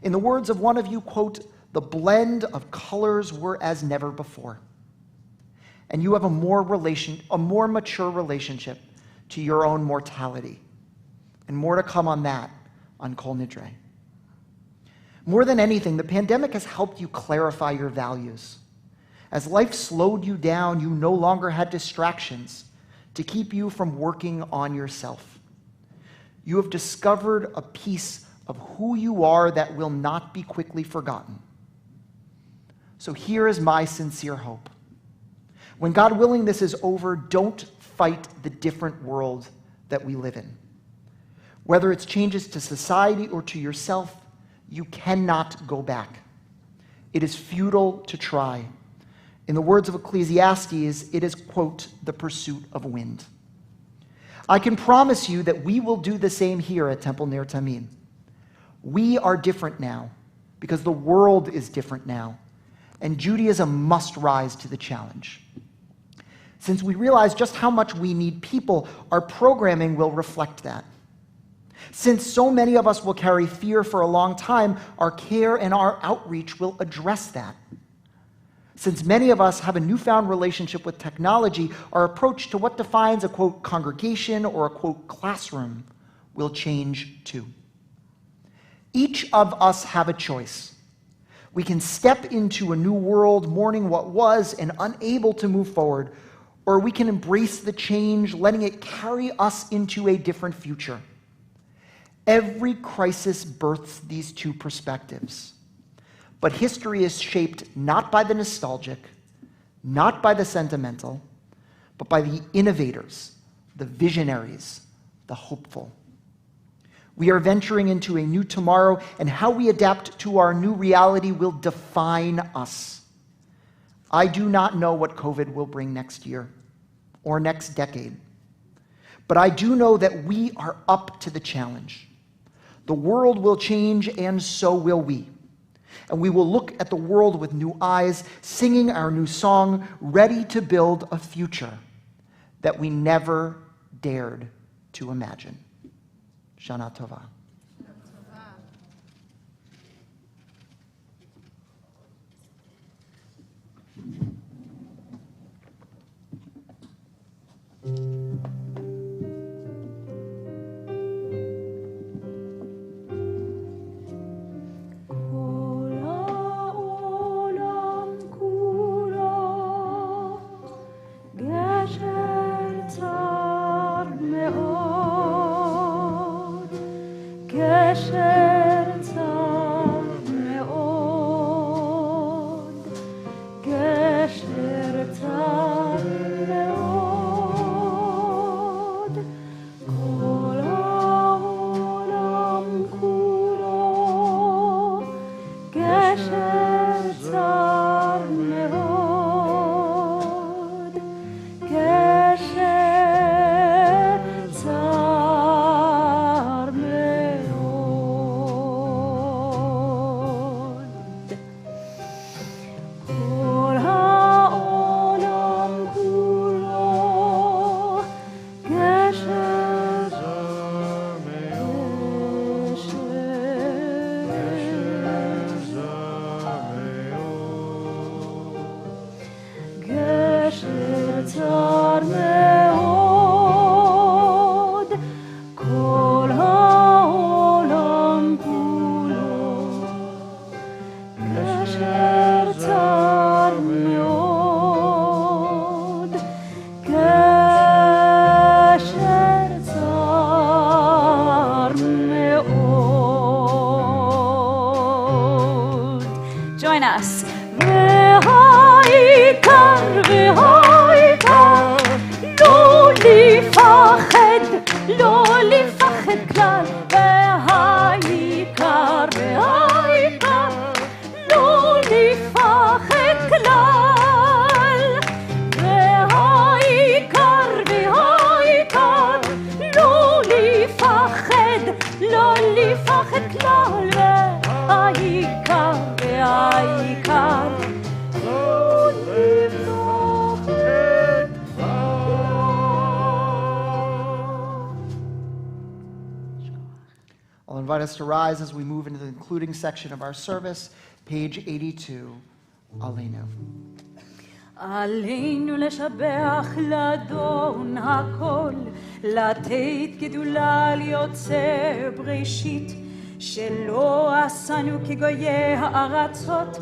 B: In the words of one of you, quote, the blend of colors were as never before. And you have a more mature relationship to your own mortality. And more to come on that on Kol Nidre. More than anything, the pandemic has helped you clarify your values. As life slowed you down, you no longer had distractions to keep you from working on yourself. You have discovered a piece of who you are that will not be quickly forgotten. So here is my sincere hope. When, God willing, this is over, don't fight the different world that we live in. Whether it's changes to society or to yourself, You cannot go back. It is futile to try. In the words of Ecclesiastes, it is, quote, the pursuit of wind. I can promise you that we will do the same here at Temple Ner Tamim. We are different now because the world is different now, and Judaism must rise to the challenge. Since we realize just how much we need people, our programming will reflect that. Since so many of us will carry fear for a long time, our care and our outreach will address that. Since many of us have a newfound relationship with technology, our approach to what defines a, quote, congregation or a, quote, classroom will change too. Each of us have a choice. We can step into a new world mourning what was and unable to move forward, or we can embrace the change, letting it carry us into a different future. Every crisis births these two perspectives. But history is shaped not by the nostalgic, not by the sentimental, but by the innovators, the visionaries, the hopeful. We are venturing into a new tomorrow, and how we adapt to our new reality will define us. I do not know what COVID will bring next year or next decade, but I do know that we are up to the challenge. The world will change, and so will we. And we will look at the world with new eyes, singing our new song, ready to build a future that we never dared to imagine. Shana Tova.
A: Join us.
G: לא לפחד כלל, והעיקר, לא לפחד כלל, והעיקר, לא לפחד כלל, והעיקר, לא לפחד.
B: I'll invite us to rise as we move into the concluding section of our service, page 82, Aleinu.
G: עלינו לשבח לאדון הכל, לתת גדולה ליוצר בראשית, שלא עשנו כגויי הארצות,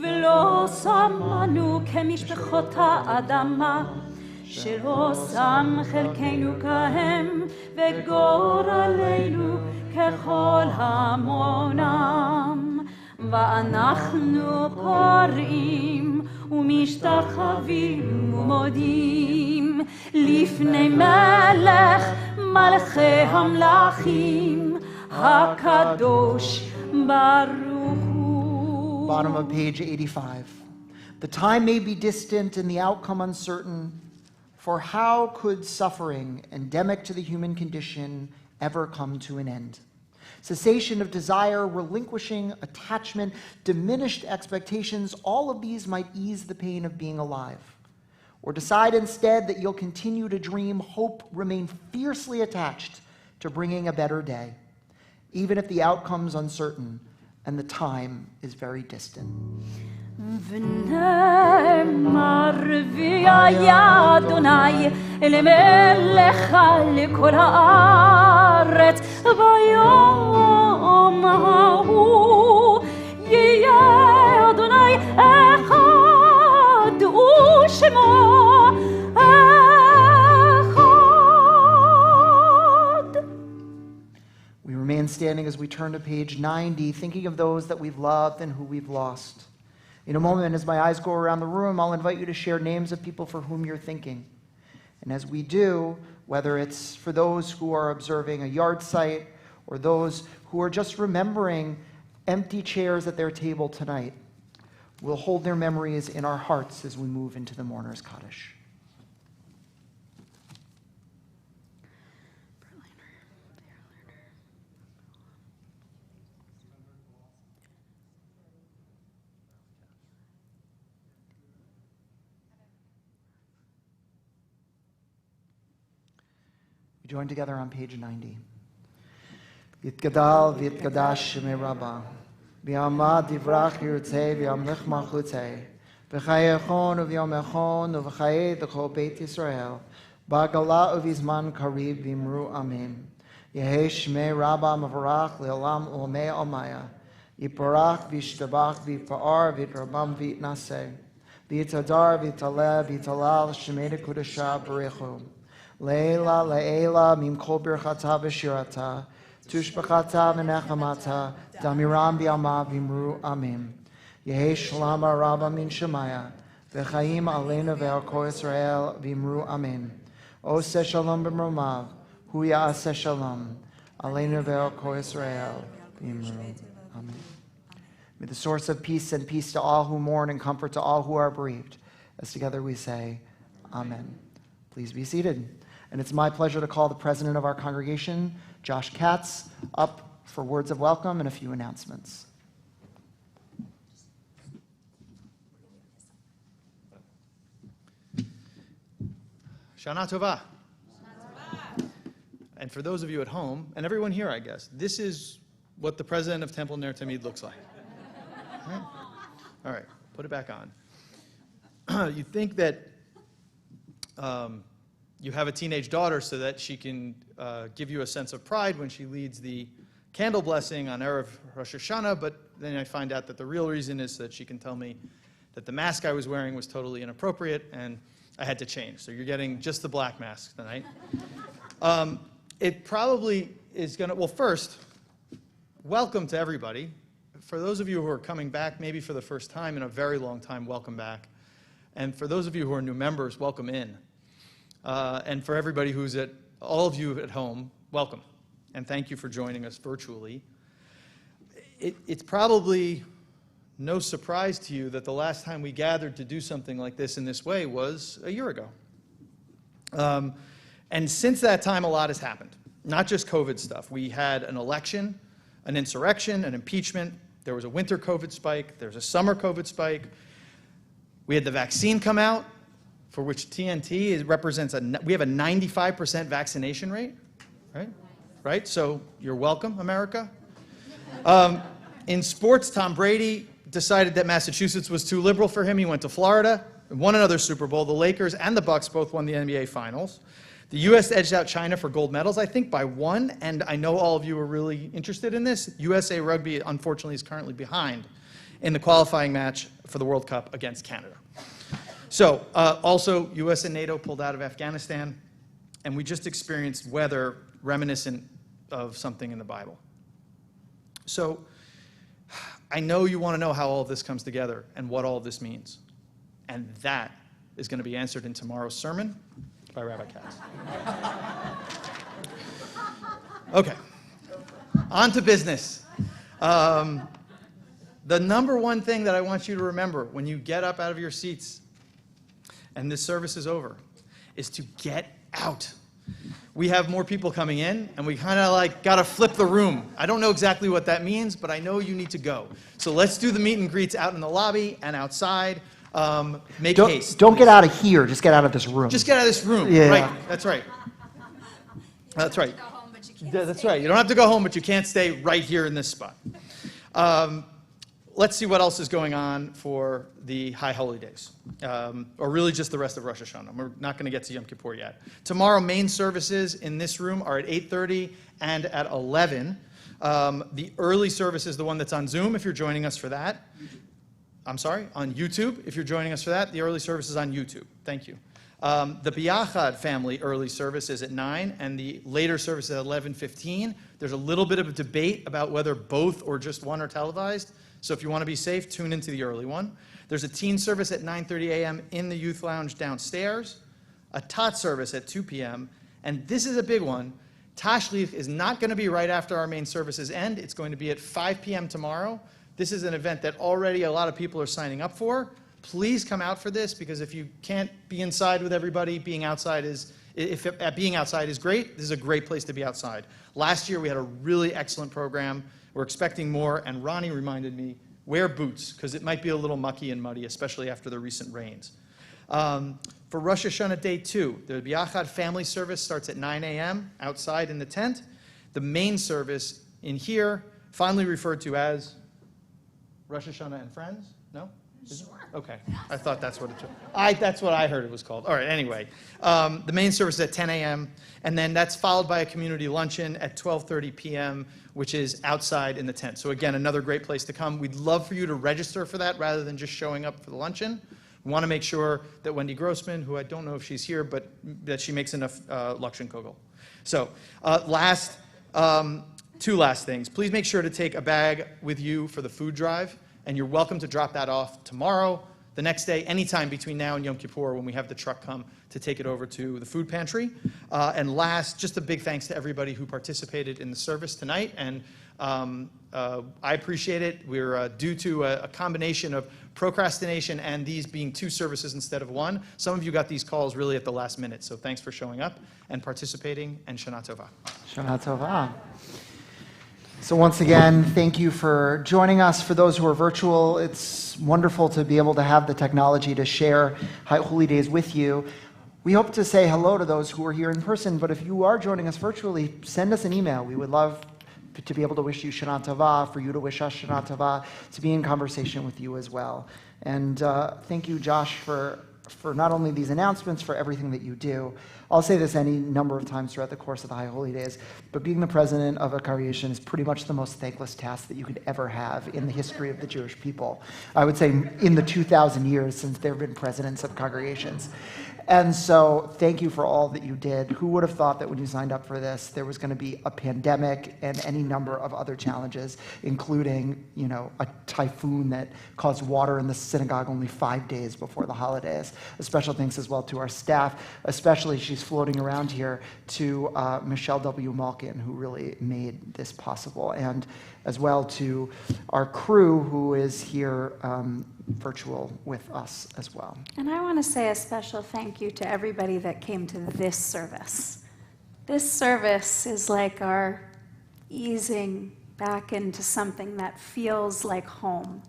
G: ולא שמנו כמשפחות האדמה, שלא שם חלקנו כהם, וגורלנו ככל המונם. ואנחנו קוראים ומשתחווים ומודים לפני מלך מלכי המלכים, הקדוש Baruch Hu.
B: Bottom of page 85. The time may be distant and the outcome uncertain, for how could suffering endemic to the human condition ever come to an end? Cessation of desire, relinquishing attachment, diminished expectations, all of these might ease the pain of being alive. Or decide instead that you'll continue to dream, hope, remain fiercely attached to bringing a better day, even if the outcome's uncertain and the time is very distant.
G: ונאמר והיה אדוני אלימלך לכל הארץ ביום ההוא יהיה אדוני אחד ושמו אחד.
B: We remain standing as we turn to page 90, thinking of those that we've loved and who we've lost. In a moment, as my eyes go around the room, I'll invite you to share names of people for whom you're thinking. And as we do, whether it's for those who are observing a yard site or those who are just remembering empty chairs at their table tonight, we'll hold their memories in our hearts as we move into the mourner's Kaddish. We join together on page 90. Yitgadal v'yitgadash shemei Rabbah, v'yamad divrach yirtzei v'yamlich malchutzei, v'chayechon uv'yomechon uv'chayei d'chol Beit Yisrael, ba'gala uv'izman karib v'imru amen. Yehei shemei Rabbah mavarach le'olam u'lamei almaya, yiparach v'yishtabach v'yipa'ar v'yitrabam v'yitnaseh, v'yitadar v'yitaleh v'yitalal shemei d'kudashah b'rechu. Leila, Leila, Mimkol Birchata V'Shirata, Tushbachata V'Nechamata, Damiram B'Yama V'Imru Amen. Yehei Shalama Rabba Min Shemaya, V'Chaim Aleinu V'Arko Yisrael V'Imru Amen. Oseh Shalom B'Mromav, Hu Ya'aseh Shalom, Aleinu V'Arko Yisrael V'Imru Amen. May the source of peace send peace to all who mourn and comfort to all who are bereaved. As together we say, Amen. Please be seated. And it's my pleasure to call the president of our congregation, Josh Katz, up for words of welcome and a few announcements.
F: Shana Tova. And for those of you at home, and everyone here, I guess, this is what the president of Temple Ner Tamid looks like. All right, put it back on. You think that you have a teenage daughter so that she can give you a sense of pride when she leads the candle blessing on Erev Rosh Hashanah, but then I find out that the real reason is that she can tell me that the mask I was wearing was totally inappropriate and I had to change. So you're getting just the black mask tonight. It probably is going to, well, first, welcome to everybody. For those of you who are coming back, maybe for the first time in a very long time, welcome back. And for those of you who are new members, welcome in. And for everybody who's all of you at home, welcome. And thank you for joining us virtually. It's probably no surprise to you that the last time we gathered to do something like this in this way was a year ago. And since that time, a lot has happened. Not just COVID stuff. We had an election, an insurrection, an impeachment. There was a winter COVID spike. There was a summer COVID spike. We had the vaccine come out, for which TNT represents we have a 95% vaccination rate, right? Right? So you're welcome, America. In sports, Tom Brady decided that Massachusetts was too liberal for him. He went to Florida and won another Super Bowl. The Lakers and the Bucks both won the NBA Finals. The U.S. edged out China for gold medals, I think, by one. And I know all of you are really interested in this. USA Rugby, unfortunately, is currently behind in the qualifying match for the World Cup against Canada. So, also, U.S. and NATO pulled out of Afghanistan, and we just experienced weather reminiscent of something in the Bible. So, I know you want to know how all of this comes together and what all of this means. And that is going to be answered in tomorrow's sermon by Rabbi Katz. Okay, on to business. The number one thing that I want you to remember when you get up out of your seats and this service is over is to get out. We have more people coming in, and we kind of like got to flip the room. I don't know exactly what that means, but I know you need to go. So let's do the meet and greets out in the lobby and outside. Make haste.
B: Don't get out of here. Just get out of this room.
F: Just get out of this room.
B: Yeah.
F: Right. That's right. That's right. That's right. You don't have to go home, but you can't stay right here in this spot. Let's see what else is going on for the High Holy Days, or really just the rest of Rosh Hashanah. We're not going to get to Yom Kippur yet. Tomorrow, main services in this room are at 8:30 and at 11. The early service is the one that's on Zoom, if you're joining us for that. I'm sorry, on YouTube, if you're joining us for that. The early service is on YouTube. Thank you. The Biachad family early service is at 9, and the later service is at 11:15. There's a little bit of a debate about whether both or just one are televised. So if you want to be safe, tune into the early one. There's a teen service at 9:30 a.m. in the youth lounge downstairs, a tot service at 2 p.m., and this is a big one. Tashlich is not going to be right after our main services end. It's going to be at 5 p.m. tomorrow. This is an event that already a lot of people are signing up for. Please come out for this, because if you can't be inside with everybody, being outside is great. This is a great place to be outside. Last year we had a really excellent program. We're expecting more, and Ronnie reminded me, wear boots, because it might be a little mucky and muddy, especially after the recent rains. For Rosh Hashanah Day 2, the Biachad family service starts at 9 a.m. outside in the tent. The main service in here, fondly referred to as Rosh Hashanah and Friends? No? Sure. Okay. I thought that's what that's what I heard it was called. All right, anyway. The main service is at 10 a.m., and then that's followed by a community luncheon at 12:30 p.m., which is outside in the tent. So again, another great place to come. We'd love for you to register for that rather than just showing up for the luncheon. We want to make sure that Wendy Grossman, who I don't know if she's here, but that she makes enough Lakshan Kogel. So two last things. Please make sure to take a bag with you for the food drive. And you're welcome to drop that off tomorrow, the next day, anytime between now and Yom Kippur when we have the truck come to take it over to the food pantry. And last, just a big thanks to everybody who participated in the service tonight. And I appreciate it. We're due to a combination of procrastination and these being two services instead of one. Some of you got these calls really at the last minute. So thanks for showing up and participating, and Shana Tova.
B: Shana Tova. So once again, thank you for joining us. For those who are virtual, it's wonderful to be able to have the technology to share High Holy Days with you. We hope to say hello to those who are here in person, but if you are joining us virtually, send us an email. We would love to be able to wish you Shana Tova, for you to wish us Shana Tova, to be in conversation with you as well. And thank you, Josh, for not only these announcements, for everything that you do. I'll say this any number of times throughout the course of the High Holy Days, but being the president of a congregation is pretty much the most thankless task that you could ever have in the history of the Jewish people. I would say in the 2,000 years since there have been presidents of congregations. And so thank you for all that you did. Who would have thought that when you signed up for this, there was going to be a pandemic and any number of other challenges, including, a typhoon that caused water in the synagogue only 5 days before the holidays. A special thanks as well to our staff, especially, she's floating around here, to Michelle W. Malkin, who really made this possible, and as well to our crew who is here virtual with us as well.
A: And I want to say a special thank you to everybody that came to this service. This service is like our easing back into something that feels like home.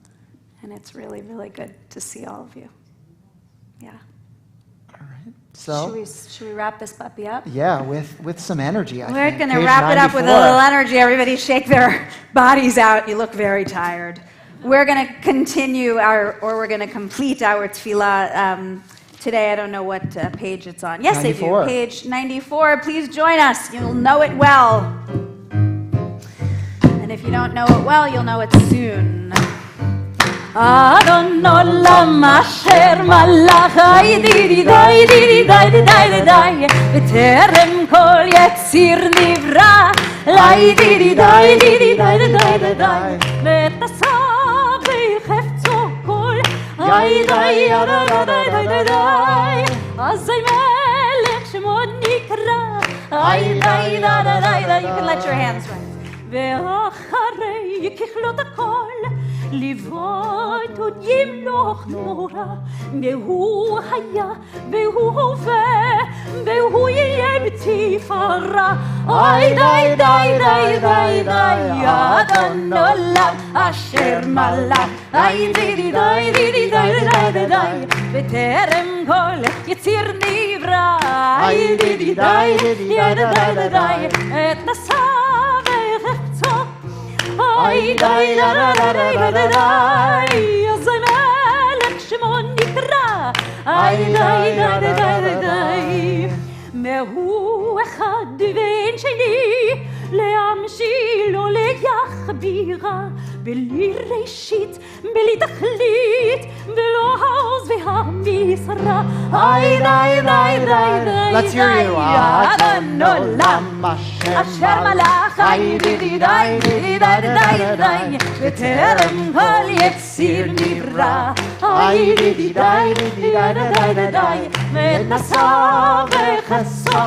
A: And it's really, really good to see all of you. Yeah.
B: All right. So
A: should we wrap this puppy up?
B: Yeah, with some energy, I
A: We're
B: think.
A: going to
B: Page
A: wrap it up with a
B: 94.
A: little energy. Everybody shake their bodies out. You look very tired. We're going to continue we're going to complete our tefillah today. I don't know what page it's on. Yes,
B: 94.
A: I do. Page 94. Please join us. You'll know it well. And if you don't know it well, you'll know it soon.
G: Adon Olam asher malachai didi dai didi dai dai dai B'terem kol yetzir nivra lai didi dai didi dai dai dai V'tasach v'ychefzo kol ay dai dai dai dai Azay melech shemo nikra ay dai dai dai dai.
A: You can let your hands run.
G: ואחרי ככלות הכל לבעוט עוד ימלוך נורא, והוא היה והוא הווה והוא יהיה בתפארה. אוי די די די די די אדון עולם אשר מלך, די די די די די די די די בטרם כל יציר נברא, די די די די די די די את נשא וחפצו, אוי די די די די די אז המלך שמו נקרא, אוי די די די די די והוא אחד ואין שני להמשילו ליחבירה, בלי ראשית בלי תכלית ולא העוז והמשרה. אוי די די די די
B: Let's hear you.
G: אדון עולם אשר מלך, די די די די די די די בטרם כל יציר נברא, די די די די די די די די ונשא וחסו,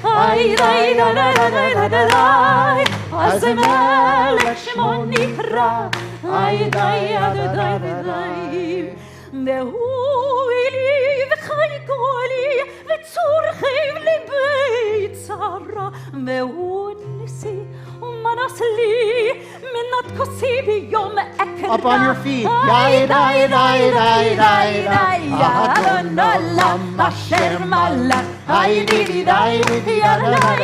G: די די די די די די אז המלך שמו נקרא, די די די די די והוא אלי וחי גולי וצורכי ליבי צרה, והוא ניסי ומנס לי מנת כוסי ביום אקרא.
B: Up on your feet. די די די די די די
G: אדון עולם אשר מלך, די די די די די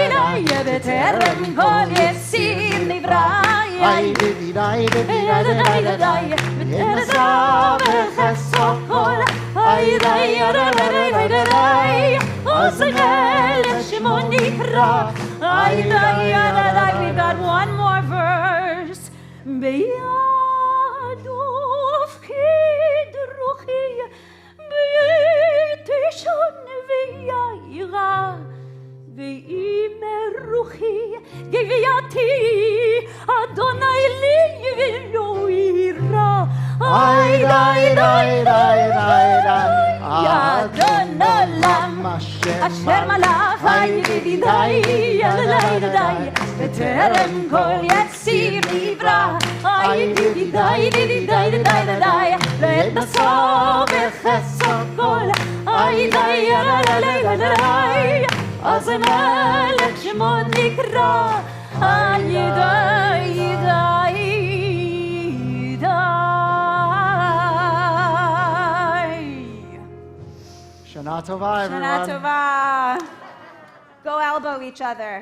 G: די די בטרם כל יציר נברא,
B: די די די די די די די
G: ונשא וחסו כל, די די די די די די אז המלך שמו נקרא, די די די די. We've got one more verse. ביד ופקיד רוחי ביתשון וירא, ואם רוחי גוויתי אדוני לי ולא יירא, אוי די די די די די אדון עולם אשר מלך, די די די די די בטרם כל יציר נברא, די די די די די די די לעת נשא וחסו כל, די די די די אז המלך שמו נקרא, די די די די.
B: Shana Tova, everyone.
A: Shana Tova. Go elbow each other.